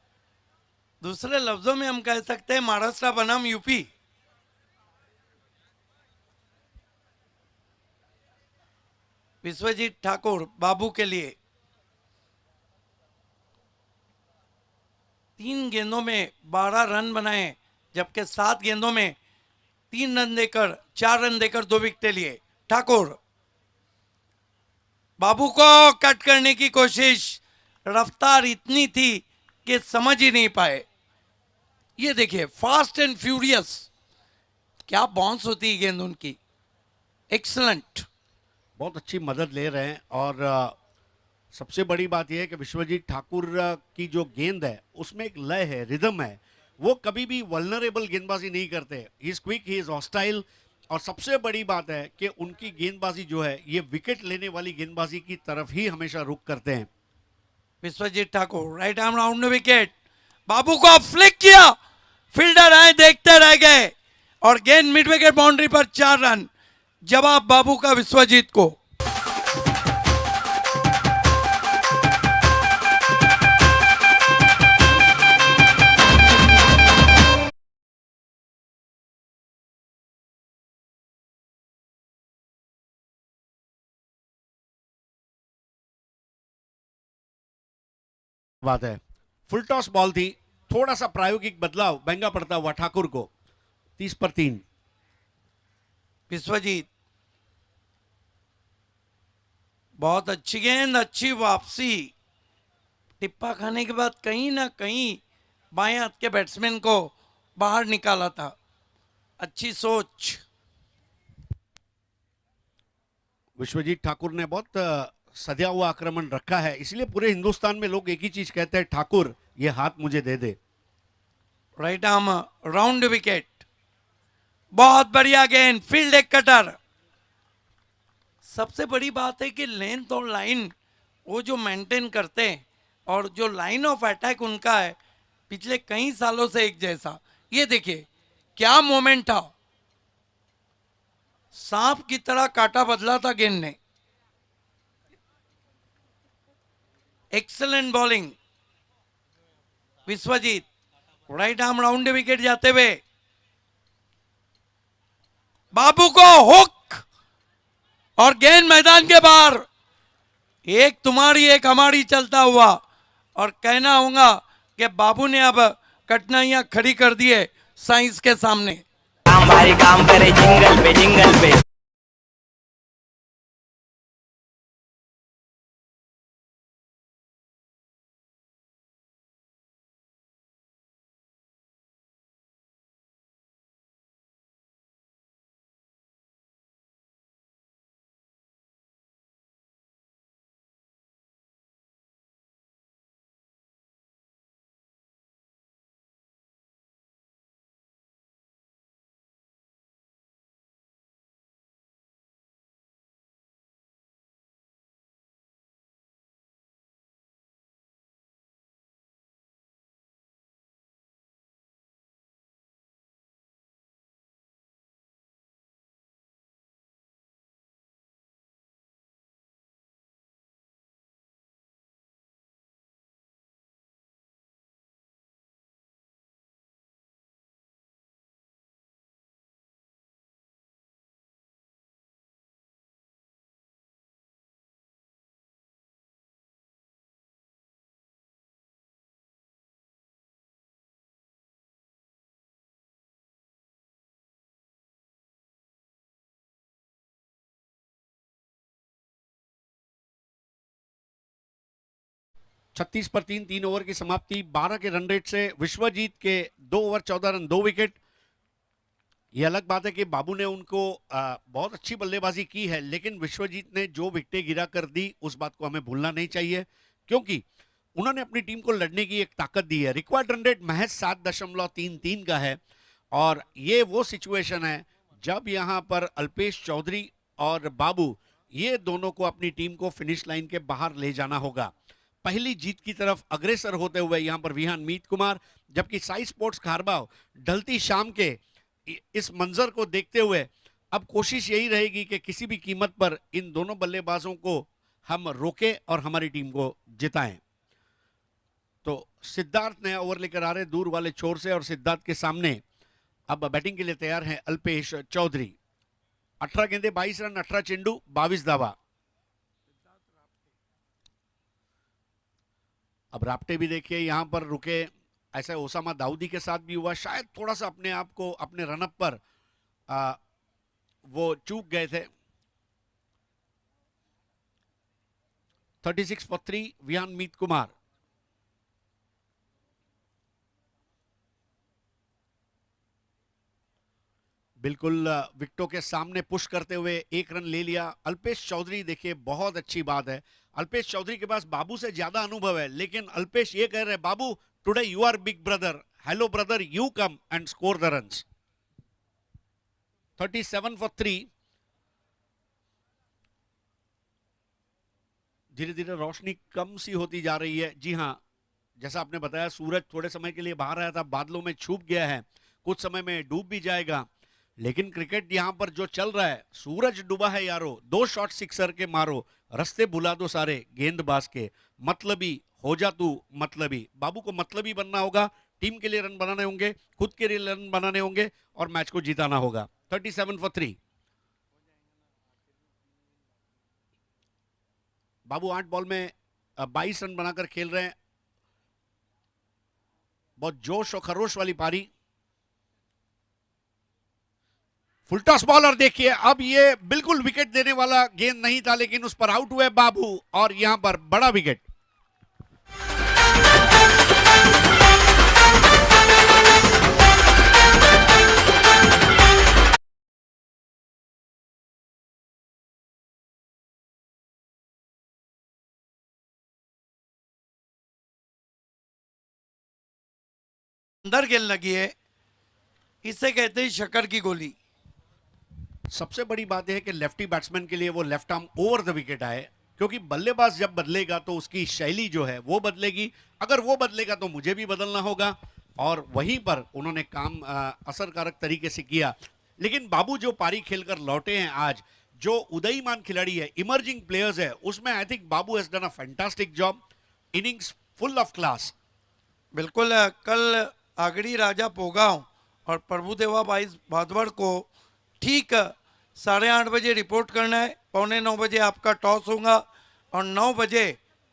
दूसरे लफ्जों में हम कह सकते हैं महाराष्ट्र बनाम यूपी। विश्वजीत ठाकुर बाबू के लिए 3 गेंदों में 12 रन बनाए, जबकि 7 गेंदों में 3 रन देकर 4 रन देकर 2 विकेटें लिए। ठाकुर बाबू को कट करने की कोशिश, रफ्तार इतनी थी कि समझ ही नहीं पाए। ये देखिए फास्ट एंड फ्यूरियस, क्या बाउंस होती है गेंद उनकी, एक्सलेंट। बहुत अच्छी मदद ले रहे हैं। और सबसे बड़ी बात यह है कि विश्वजीत ठाकुर की जो गेंद है उसमें एक लय है, रिदम है। वो कभी भी वल्नरेबल गेंदबाजी नहीं करते, he is quick, he is hostile. और सबसे बड़ी बात है कि उनकी गेंदबाजी जो है ये विकेट लेने वाली गेंदबाजी की तरफ ही हमेशा रुख करते हैं। Vishwajit Thakur right arm round wicket, Babu को फ्लिक किया, फील्डर आए देखते रह गए और गेंद मिड विकेट बाउंड्री पर 4 रन। जवाब बाबू का विश्वजीत को। बात है, फुल टॉस बॉल थी, थोड़ा सा प्रायोगिक बदलाव महंगा पड़ता हुआ ठाकुर को। 30 पर 3। विश्वजीत बहुत अच्छी गेंद, अच्छी वापसी, टिप्पा खाने के बाद कहीं ना कहीं बाएं हाथ के बैट्समैन को बाहर निकाला था, अच्छी सोच। विश्वजीत ठाकुर ने बहुत सजा हुआ आक्रमण रखा है, इसलिए पूरे हिंदुस्तान में लोग एक ही चीज कहते हैं, ठाकुर ये हाथ मुझे दे दे। राइट आर्म राउंड विकेट, बहुत बढ़िया गेंद, फील्ड एक कटर। सबसे बड़ी बात है कि लेंथ और लाइन वो जो मेंटेन करते हैं और जो लाइन ऑफ अटैक उनका है पिछले कई सालों से एक जैसा। ये देखिए क्या मोमेंट था, सांप की तरह काटा बदला था गेंद ने। Excellent bowling Vishwajeet, right arm round wicket जाते हुए बाबू को हुक और गेंद मैदान के बाहर। एक तुम्हारी एक हमारी चलता हुआ, और कहना होगा कि बाबू ने अब कठिनाइयां खड़ी कर दिए साइंस के सामने। काम भारी काम करे जिंगल पे 36 पर 3 ओवर की समाप्ति, 12 के रन रेट से विश्वजीत के 2 ओवर 14 रन 2 विकेट। ये अलग बात है कि बाबू ने उनको बहुत अच्छी बल्लेबाजी की है, लेकिन विश्वजीत ने जो विकेटें गिरा कर दी उस बात को हमें भूलना नहीं चाहिए, क्योंकि उन्होंने अपनी टीम को लड़ने की एक ताकत दी है। रिक्वायर्ड रन रेट महज 7.33 का है, और ये वो सिचुएशन है जब यहाँ पर अल्पेश चौधरी और बाबू ये दोनों को अपनी टीम को फिनिश लाइन के बाहर ले जाना होगा। पहली जीत की तरफ अग्रसर होते हुए यहाँ पर विहान मीत कुमार, जबकि साई स्पोर्ट्स खारबाव ढलती शाम के इस मंजर को देखते हुए अब कोशिश यही रहेगी कि किसी भी कीमत पर इन दोनों बल्लेबाजों को हम रोकें और हमारी टीम को जिताएं। तो सिद्धार्थ नया ओवर लेकर आ रहे दूर वाले छोर से, और सिद्धार्थ के सामने अब बैटिंग के लिए तैयार हैं अल्पेश चौधरी। 18 गेंदे 22 रन, 18 चेंडू 22 दावा। अब राप्टे भी देखिए यहां पर रुके, ऐसा ओसामा दाऊदी के साथ भी हुआ, शायद थोड़ा सा अपने आप को अपने रनअप पर वो चूक गए थे। 36 for 3 विहान मीत कुमार। बिल्कुल विकेटों के सामने पुश करते हुए 1 रन ले लिया अल्पेश चौधरी। देखिए बहुत अच्छी बात है, अल्पेश चौधरी के पास बाबू से ज्यादा अनुभव है, लेकिन अल्पेश ये कह रहे हैं, Babu today you are big brother, hello brother, you come and score the runs. 37 for 3। धीरे धीरे रोशनी कम सी होती जा रही है। जी हाँ, जैसा आपने बताया, सूरज थोड़े समय के लिए बाहर आया था, बादलों में छुप गया है, कुछ समय में डूब भी जाएगा, लेकिन क्रिकेट यहां पर जो चल रहा है, सूरज डूबा है यारो, 2 शॉट सिक्सर के मारो, रास्ते भुला दो सारे गेंदबाज के, मतलबी हो जा तू मतलबी। बाबू को मतलबी बनना होगा, टीम के लिए रन बनाने होंगे, खुद के लिए रन बनाने होंगे और मैच को जिताना होगा। 37 for 3। बाबू 8 बॉल में 22 रन बनाकर खेल रहे हैं। बहुत जोश और खरोश वाली पारी। फुल टॉस बॉल, और देखिए अब ये बिल्कुल विकेट देने वाला गेंद नहीं था, लेकिन उस पर आउट हुए बाबू, और यहां पर बड़ा विकेट। अंदर गेंद लगी है, इसे कहते हैं शक्कर की गोली। सबसे बड़ी बात यह है कि लेफ्टी बैट्समैन के लिए वो left arm over the wicket आए, क्योंकि बल्लेबाज जब बदलेगा तो उसकी शैली जो है वो बदलेगी, अगर वो बदलेगा तो मुझे भी बदलना होगा, और वहीं पर उन्होंने काम असरकारक तरीके से किया। लेकिन बाबू जो पारी खेलकर लौटे हैं आज, जो उदयमान खिलाड़ी है, इमर्जिंग प्लेयर्स है, उसमें I think Babu has done a fantastic job, innings full of class. बिल्कुल, कल आगड़ी राजा पोगांव और प्रभुदेवा बाईस भादवड़ को ठीक 8:30 बजे रिपोर्ट करना है, 8:45 बजे आपका टॉस होगा और 9 बजे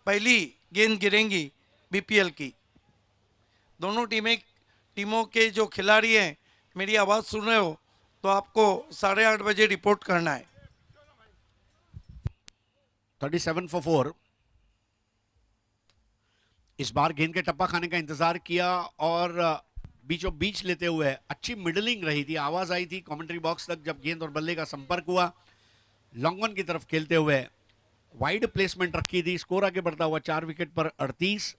पहली गेंद गिरेंगी बीपीएल की। दोनों टीमों के जो खिलाड़ी हैं, मेरी आवाज़ सुन रहे हो तो आपको 8:30 बजे रिपोर्ट करना है। 37 for 4। इस बार गेंद के टप्पा खाने का इंतजार किया और बीचों बीच लेते हुए अच्छी मिडलिंग रही थी, आवाज आई थी कमेंट्री बॉक्स तक जब गेंद और बल्ले का संपर्क हुआ। लॉन्ग वन की तरफ खेलते हुए वाइड प्लेसमेंट रखी थी, स्कोर आगे बढ़ता हुआ 4 विकेट पर 38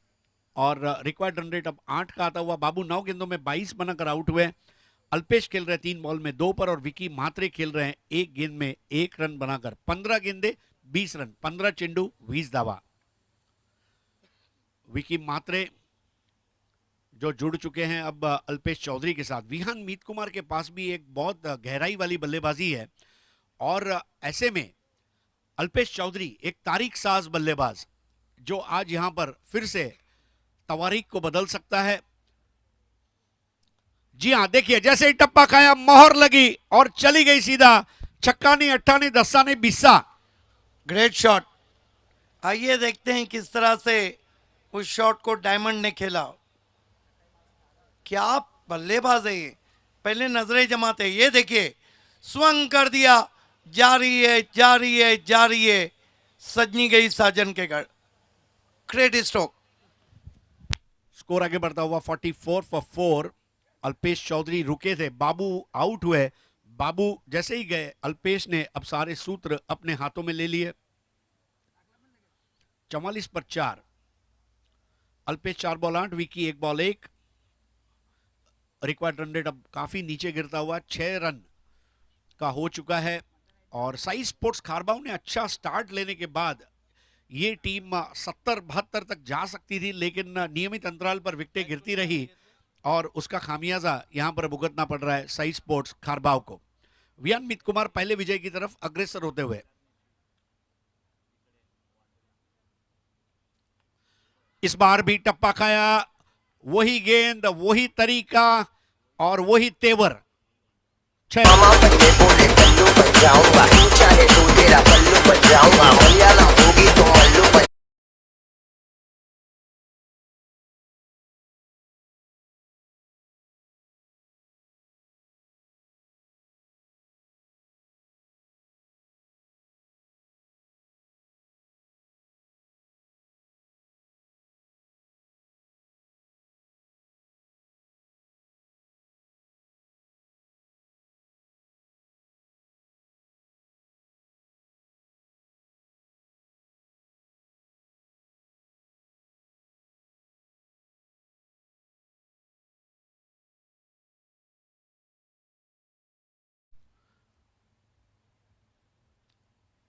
और रिक्वायर्ड रन रेट अब 8 का आता हुआ। बाबू 9 गेंदों में 22 बनाकर आउट हुए। अल्पेश खेल रहे 3 बॉल में 2 पर और विकी म्हात्रे खेल रहे हैं 1 गेंद में 1 रन बनाकर। 15 गेंदे 20 रन, 15 चेंडू 20 दावा। विकी म्हात्रे जो जुड़ चुके हैं अब अल्पेश चौधरी के साथ। विहान मीत कुमार के पास भी एक बहुत गहराई वाली बल्लेबाजी है और ऐसे में अल्पेश चौधरी एक तारीख साज बल्लेबाज जो आज यहां पर फिर से तवारीख को बदल सकता है। जी हां, देखिए जैसे ही टप्पा खाया मोहर लगी और चली गई सीधा, छक्का नहीं, अट्ठा नहीं, दस्सा नहीं, बिस्सा। Great shot. आइए देखते हैं किस तरह से उस शॉट को डायमंड ने खेला। क्या बल्लेबाज है ये, पहले नजरें जमाते। ये देखिए स्वंग कर दिया, जारी है जारी है जारी है, सजनी गई साजन के घर। Great stroke. स्कोर आगे बढ़ता हुआ 44 फॉर 4। अल्पेश चौधरी रुके थे, बाबू आउट हुए। बाबू जैसे ही गए, अल्पेश ने अब सारे सूत्र अपने हाथों में ले लिए। 44 पर 4। Alpesh 4 ball 8, Vicky 1 ball 1। Required run rate अब काफी नीचे गिरता हुआ 6 रन का हो चुका है। और साई स्पोर्ट्स खारबाव ने अच्छा स्टार्ट लेने के बाद ये टीम 70-72 तक जा सकती थी, लेकिन नियमित अंतराल पर विकेटें गिरती रही और उसका खामियाजा यहां पर भुगतना पड़ रहा है साई स्पोर्ट्स खारबाव को। वियान मित कुमार पहले विजय की तरफ अग्रसर होते हुए। इस बार भी टप्पा खाया, वही गेंद, वही तरीका और वही तेवर। मामा बंदे बोले कल्लू बन जाऊंगा, चाहे तू तेरा पल्लू बन जाऊंगा, मलयाला होगी तो मल्लू बन।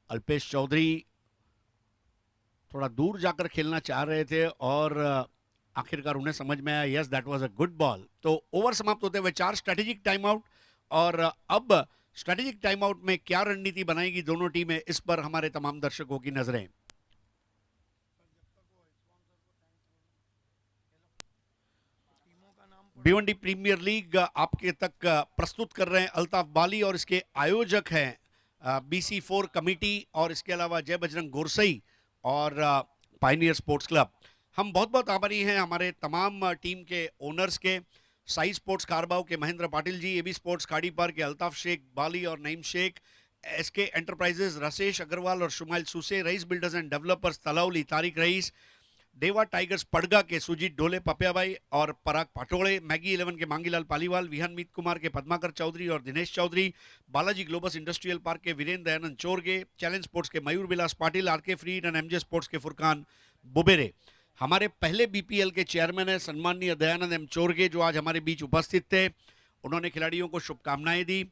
अल्पेश चौधरी थोड़ा दूर जाकर खेलना चाह रहे थे और आखिरकार उन्हें समझ में आया, yes that was a good ball. तो ओवर समाप्त होते हुए 4 स्ट्रेटेजिक टाइम आउट। और अब स्ट्रेटेजिक टाइम आउट में क्या रणनीति बनाएगी दोनों टीमें, इस पर हमारे तमाम दर्शकों की नजरें। भिवंडी प्रीमियर लीग आपके तक प्रस्तुत कर रहे हैं अल्ताफ बाली और इसके आयोजक हैं BC4 कमेटी और इसके अलावा जय बजरंग गोरसई और पायनियर स्पोर्ट्स क्लब। हम बहुत बहुत आभारी हैं हमारे तमाम टीम के ओनर्स के, साई स्पोर्ट्स खारबाव के महेंद्र पाटिल जी, एबी स्पोर्ट्स खाड़ी पार के अल्ताफ शेख बाली और नईम शेख, SK एंटरप्राइजेज राजेश अग्रवाल और Shumail Suse, rice builders and developers तलाउली Tariq rice, देवा टाइगर्स पड़गा के सुजीत डोले पपियाबाई और पराग पाटोड़े, मैगी 11 के मांगीलाल पालीवाल, विहान मीत कुमार के पद्माकर चौधरी और Dinesh Chaudhary, Balaji Globus industrial park के वीरेंद्र दयानंद चोरगे, चैलेंज स्पोर्ट्स के मयूर विलास पाटिल, आरके फ्रीड एंड MJ स्पोर्ट्स के फुरकान बुबेरे। हमारे पहले BPL के चेयरमैन है सम्माननीय दयानंद M चोरगे, जो आज हमारे बीच उपस्थित थे। उन्होंने खिलाड़ियों को शुभकामनाएं दी।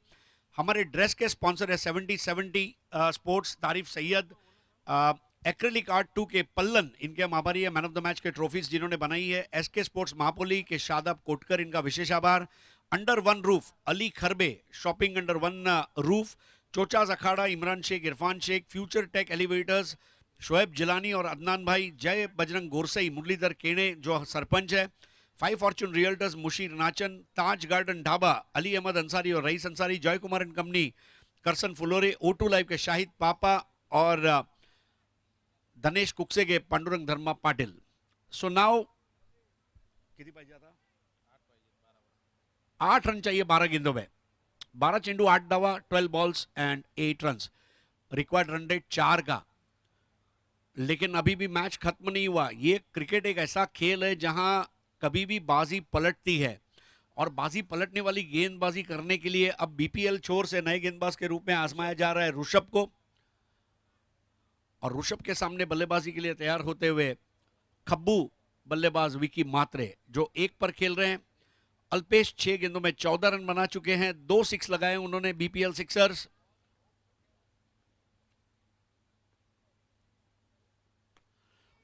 हमारे ड्रेस के स्पॉन्सर है 70-70 स्पोर्ट्स, तारिफ सैयद, एक्रेलिक आर्ट 2 के पल्लन, इनके हम आभारी है। मैन ऑफ द मैच के ट्रॉफीज जिन्होंने बनाई है SK स्पोर्ट्स महापोली के शादाब कोटकर, इनका विशेष आभार। Under one roof Ali Kharbe, shopping under one roof, चोचाज अखाड़ा, Imran Shaikh, Irfan Shaikh, future tech elevators, Shoaib Jilani और अदनान भाई, जय बजरंग गोरसई, मुरलीधर केणे जो सरपंच है, 5 fortune realtors, Mushir Nachan, Taj garden dhaba, Ali Ahmed Ansari और Rais Ansari, Jay Kumar and company, Karsan Phulore, O2 live के शाहिद पापा और धनेश कुक्से के पांडुरंग धर्मा पाटिल। सो नाउ कितनी पाई जाता, 8 रन चाहिए 12 गेंदों में, 12 चेंडू 8 दावा, 12 balls and 8 run. Required run rate 4 का। लेकिन अभी भी मैच खत्म नहीं हुआ। ये क्रिकेट एक ऐसा खेल है जहां कभी भी बाजी पलटती है और बाजी पलटने वाली गेंदबाजी करने के लिए अब BPL छोर से नए गेंदबाज के रूप में आजमाया जा रहा है ऋषभ को। और ऋषभ के सामने बल्लेबाजी के लिए तैयार होते हुए खब्बू बल्लेबाज विकी मात्रे, जो 1 पर खेल रहे हैं। अल्पेश 6 गेंदों में 14 रन बना चुके हैं, 2 6 लगाए उन्होंने BPL सिक्सर्स।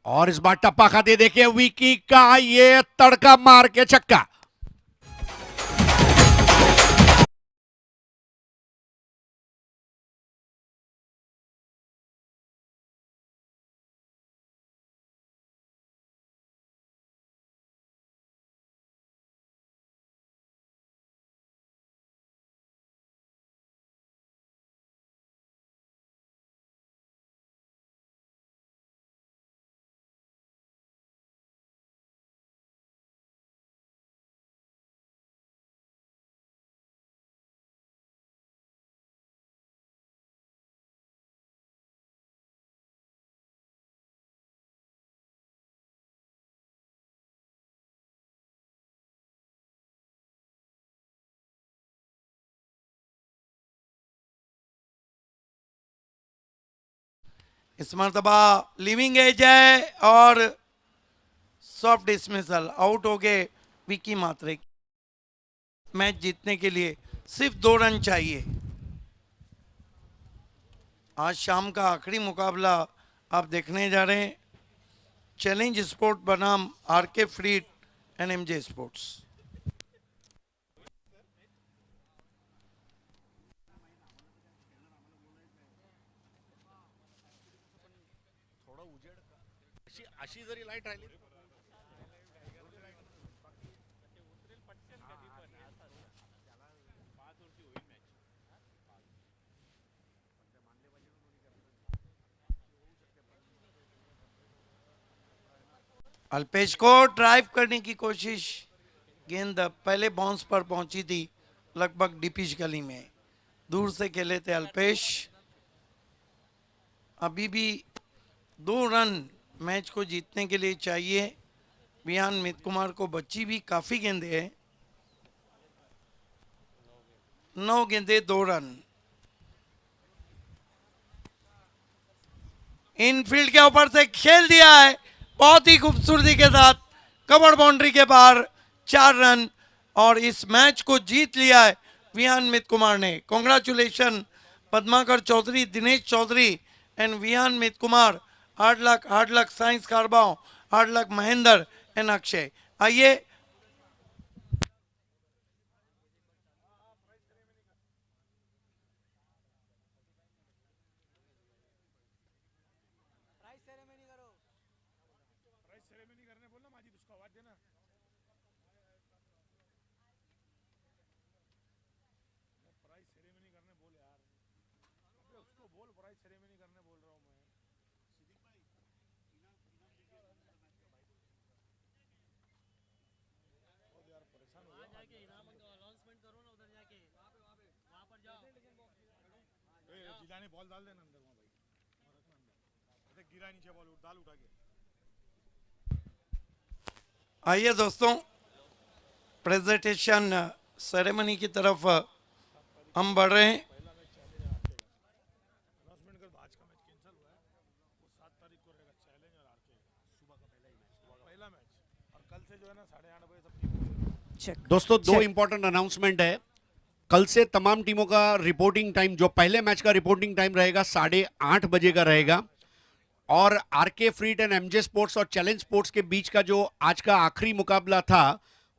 और इस बार टप्पा खाते देखिए विकी का ये तड़का मार के छक्का। इस मरतबा लिविंग एज है और सॉफ्ट डिसमिसल, आउट हो गए विकी मात्रे। मैच जीतने के लिए सिर्फ 2 रन चाहिए। आज शाम का आखिरी मुकाबला आप देखने जा रहे हैं, चैलेंज स्पोर्ट बनाम आरके फ्रीड एंड एमजे स्पोर्ट्स। अशी जरी लाईट राहिली अल्पेश को ड्राइव करने की कोशिश, गेंद पहले बाउंस पर पहुंची थी, लगभग डीपिश गली में, दूर से खेले थे अल्पेश। अभी भी 2 रन मैच को जीतने के लिए चाहिए। विहान मित कुमार को बच्ची भी काफी गेंदे हैं, 9 गेंदे 2 रन। इनफील्ड के ऊपर से खेल दिया है बहुत ही खूबसूरती के साथ, कवर बाउंड्री के बाहर 4 रन, और इस मैच को जीत लिया है विहान मित कुमार ने। कॉन्ग्रेचुलेशन पद्माकर चौधरी, दिनेश चौधरी एंड विहान मित Kumar. Hard luck science कारबाओ, hard luck Mahendra and Akshay. आइए आइए दोस्तों, प्रेजेंटेशन सेरेमनी की तरफ हम बढ़ रहे हैं। दोस्तों 2 इंपॉर्टेंट अनाउंसमेंट है। कल से तमाम टीमों का रिपोर्टिंग टाइम, जो पहले मैच का रिपोर्टिंग टाइम रहेगा 8:30 बजे का रहेगा, और आरके फ्रीड एंड एमजे स्पोर्ट्स और चैलेंज स्पोर्ट्स के बीच का जो आज का आखिरी मुकाबला था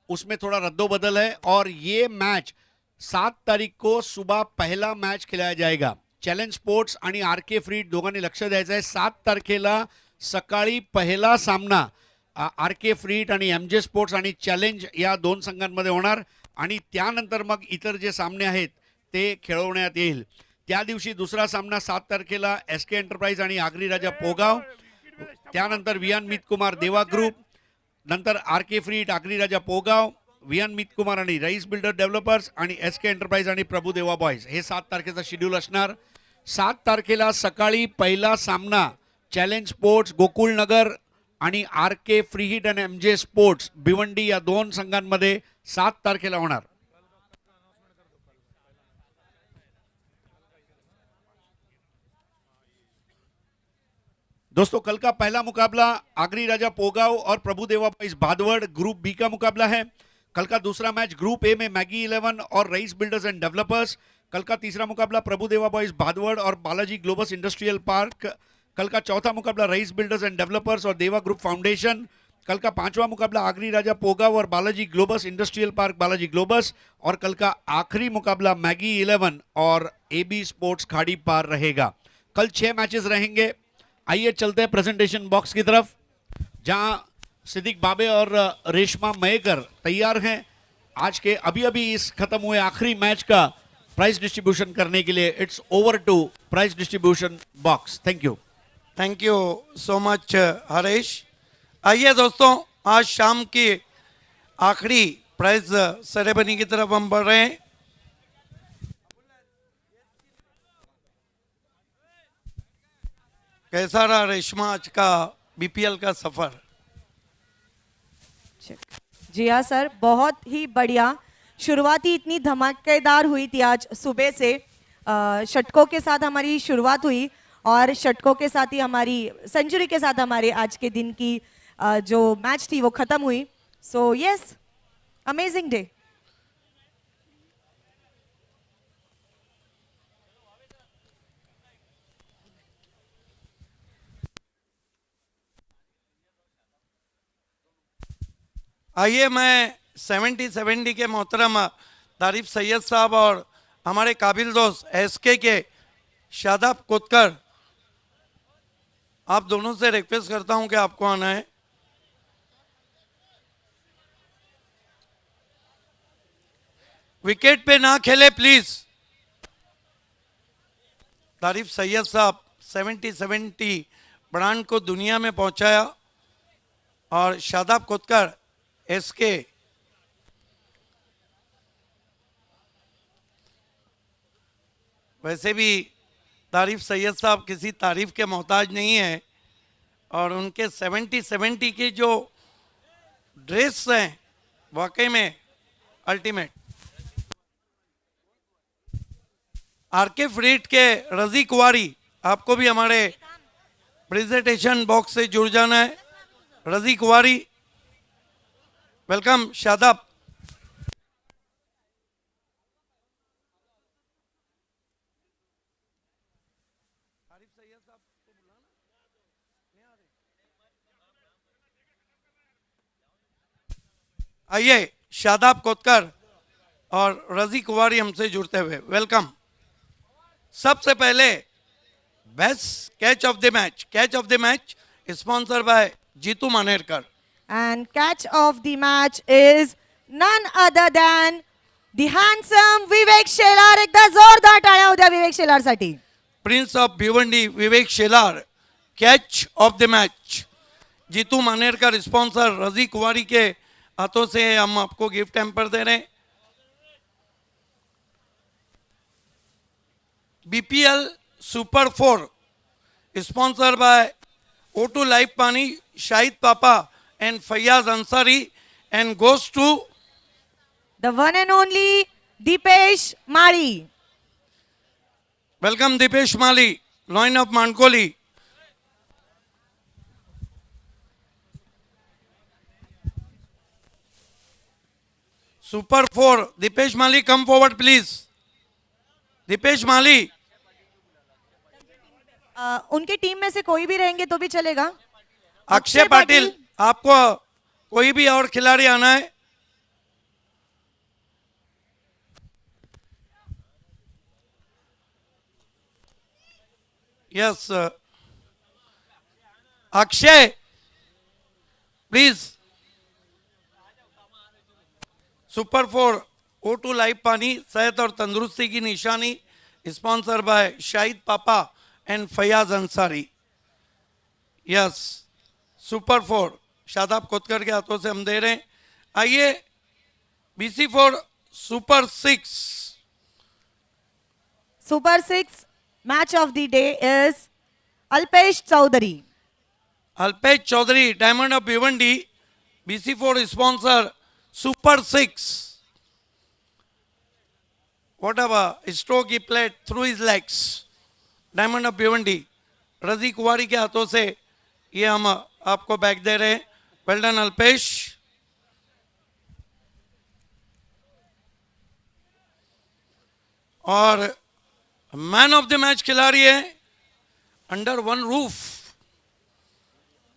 उसमें थोड़ा रद्दोबदल है, और ये मैच 7 तारीख को सुबह पहला मैच खिलाया जाएगा। चॅलेंज स्पोर्ट्स आणि आरके फ्रीड दोघांनी लक्ष द्यायचं आहे। 7 तारखेला सकाळी पहिला सामना आरके फ्रीड आणि एमजे स्पोर्ट्स आणि चॅलेंज या 2 संघांमध्ये होणार, आणि त्यानंतर मग इतर जे सामने आहेत ते खेळवण्यात येईल। त्या दिवशी दुसरा सामना 7 तारखेला एसके एंटरप्राइज आणि आगरी राजा पोगाव, त्यानंतर विहान मित कुमार देवा ग्रुप, नंतर आरके फ्रीड आगरी राजा पोगाव, विहान मित कुमार आणि राईस बिल्डर डेव्हलपर्स आणि एसके एंटरप्राइज आणि प्रभू देवा बॉयज, हे 7 तारखेचा शेड्यूल असणार। 7 तारखेला सकाळी पहिला सामना चॅलेंज स्पोर्ट्स गोकुळ नगर आणि आरके फ्रीड आणि एमजे स्पोर्ट्स भिवंडी या 2 संघांमध्ये 7 तारखेला होणार। दोस्तों कल का पहला मुकाबला आगरी राजा पोगाव और प्रभु देवा बॉयज भादवड़ ग्रुप बी का मुकाबला है। कल का दूसरा मैच ग्रुप ए में मैगी 11 और रईस बिल्डर्स एंड डेवलपर्स। कल का तीसरा मुकाबला प्रभु देवा बॉयज भादवड़ और बालाजी ग्लोबस इंडस्ट्रियल पार्क। कल का चौथा मुकाबला रईस बिल्डर्स एंड डेवलपर्स और देवा ग्रुप फाउंडेशन। कल का 5वां मुकाबला आगरी राजा पोगाव और Balaji Globus industrial park Balaji globus, और कल का आखिरी मुकाबला मैगी 11 और एबी स्पोर्ट्स खाड़ी पार रहेगा। कल 6 मैचेस रहेंगे। आइए चलते हैं प्रेजेंटेशन बॉक्स की तरफ, जहां सिद्दीक बाबे और रेशमा मयेकर तैयार हैं आज के अभी इस खत्म हुए आखिरी मैच का प्राइज डिस्ट्रीब्यूशन करने के लिए। It's over to prize distribution box. Thank you so much Harish. आइए दोस्तों, आज शाम की आखिरी प्राइज सेरेमनी की तरफ हम बढ़ रहे हैं। कैसा रहा रेशमा आज का बीपीएल का सफर? जी हाँ सर, बहुत ही बढ़िया। शुरुआती इतनी धमाकेदार हुई थी आज सुबह से, षटकों के साथ हमारी शुरुआत हुई और षटकों के साथ ही हमारी सेंचुरी के साथ हमारे आज के दिन की जो मैच थी वो खत्म हुई. So yes, amazing day. आइए मैं 70 के मोहतरम तारिफ सैयद साहब और हमारे काबिल दोस्त एसके के शादाब कोतकर, आप दोनों से रिक्वेस्ट करता हूं कि आपको आना है. विकेट पे ना खेले प्लीज. तारिफ सैयद साहब 70 ब्रांड को दुनिया में पहुंचाया और शादाब कोतकर एसके वैसे भी तारिफ सैयद साहब किसी तारीफ के मोहताज नहीं है और उनके 70 की जो ड्रेस हैं वाकई में अल्टीमेट. आरके फ्रीट के रजी कुवारी, आपको भी हमारे प्रेजेंटेशन बॉक्स से जुड़ जाना है. रजी कुवारी, वेलकम. शादाब. आइए शादाब कोतकर और रजी कुवारी हमसे जुड़ते हुए. वेलकम. सबसे पहले best catch of the match sponsor by Jitu Manerkar. And catch of the match is none other than the handsome Vivek Shelar. एकदा जोरदार टाळ्या होत्या विवेक शेलार साठी. Prince of Bhiwandi Vivek Shelar catch of the match. Jitu Manerkar sponsor, Raji Kuwari के हाथों से हम आपको गिफ्ट हैम्पर दे रहे हैं. BPL super 4 sponsor by O2 live पानी, शाहिद पापा and Fayyaz Ansari, and goes to The one and only Dipesh Mali. welcome Dipesh Mali, Loin of Mankoli. Super 4, Dipesh Mali, come forward please. Dipesh Mali. उनकी team में से कोई भी रहेंगे तो भी चलेगा. अक्षय पाटिल, आपको कोई भी और खिलाड़ी आना है. Yes Akshay please. Super 4 O2 live पानी, सेहत और तंदुरुस्ती की निशानी, स्पॉन्सर बाय शाहिद पापा and Fayaz Ansari. Yes super 4 Shadab Kotkar के हाथों से हम दे रहे हैं. आइए BC4 super 6. Super 6 match of the day is Alpesh Chaudhary. Alpesh Chaudhary, diamond of Bhiwandi, BC4 sponsor, super 6. What a stroke he played through his legs. Diamond of Bhiwandi, Raji Kuwari के हाथों से ये हम आपको बैग दे रहे हैं. Well done Alpesh. और मैन ऑफ द मैच खिलाड़ी है अंडर वन रूफ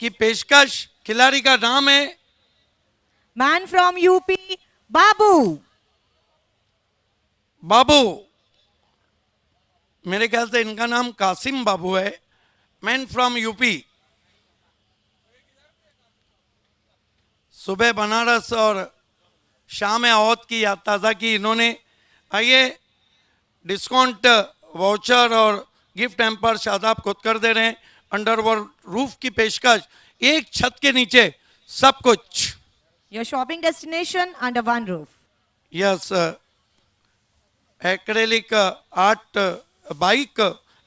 की पेशकश. खिलाड़ी का नाम है Man from UP, Babu. बाबू. मेरे ख्याल से इनका नाम कासिम बाबू है. Man from UP. सुबह बनारस और शाम औद की याद ताज़ा की इन्होंने. आइए डिस्काउंट वाउचर और गिफ्ट हैम्पर शादाब कोतकर दे रहे हैं. अंडर रूफ की पेशकश, एक छत के नीचे सब कुछ. Your shopping destination under one roof. Yes acrylic art bike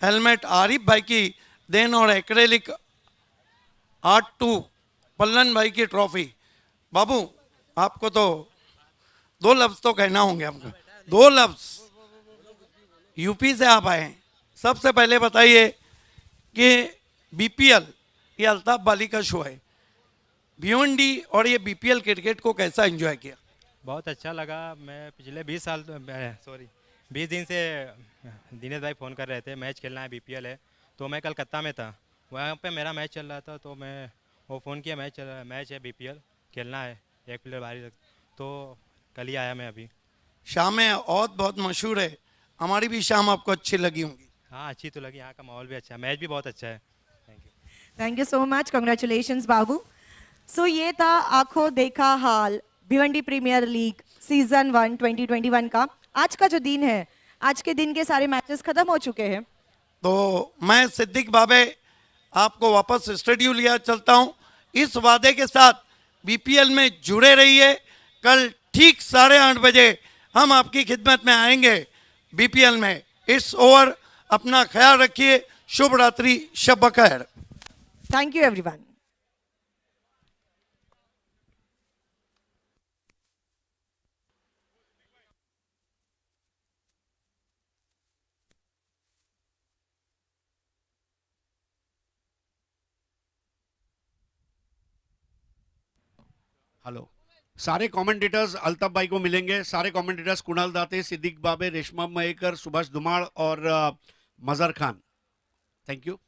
helmet Arif भाई की देन और एक्रेलिक आर्ट 2 पल्लन भाई की ट्रॉफी. बाबू आपको तो 2 लफ्ज तो कहना होंगे आपको. 2 लफ्ज. यूपी से आप आए हैं, सबसे पहले बताइए कि बीपीएल ये अल्ताफ बाली का शो है, भिवंडी और ये बीपीएल क्रिकेट को कैसा एंजॉय किया? बहुत अच्छा लगा। मैं पिछले 20 दिन से दिनेश भाई फ़ोन कर रहे थे मैच खेलना है, बीपीएल है। तो मैं कलकत्ता में था, वहाँ पे मेरा मैच चल रहा था, तो मैं वो फ़ोन किया मैच है बीपीएल खेलना है, एक प्लेयर बाहरी तक, तो कल ही आया मैं अभी। शाम है और बहुत मशहूर है, हमारी भी शाम आपको अच्छी लगी होंगी। हाँ अच्छी तो लगी, यहाँ का माहौल भी अच्छा है, मैच भी बहुत अच्छा है। Thank you. Thank you so much, congratulations Babu. So ये था आंखों देखा हाल भिवंडी प्रीमियर लीग सीजन 1 2021 का। आज का जो दिन है, आज के दिन के सारे मैचेस खत्म हो चुके हैं। तो मैं सिद्दीक बाबे आपको वापस स्टूडियो लिया चलता हूं, इस वादे के साथ बीपीएल में जुड़े रहिए। कल ठीक 8:30 बजे हम आपकी खिदमत में आएंगे बीपीएल में। इट्स ओवर, अपना ख्याल रखिए, शुभ रात्रि, शब बखैर। Thank you everyone. हेलो, सारे कमेंटेटर्स अल्ताफ भाई को मिलेंगे। सारे कमेंटेटर्स कुणाल दाते, सिद्दीक बाबे, रेशमा मयेकर, सुभाष धुमाड़ और मजहर खान। Thank you.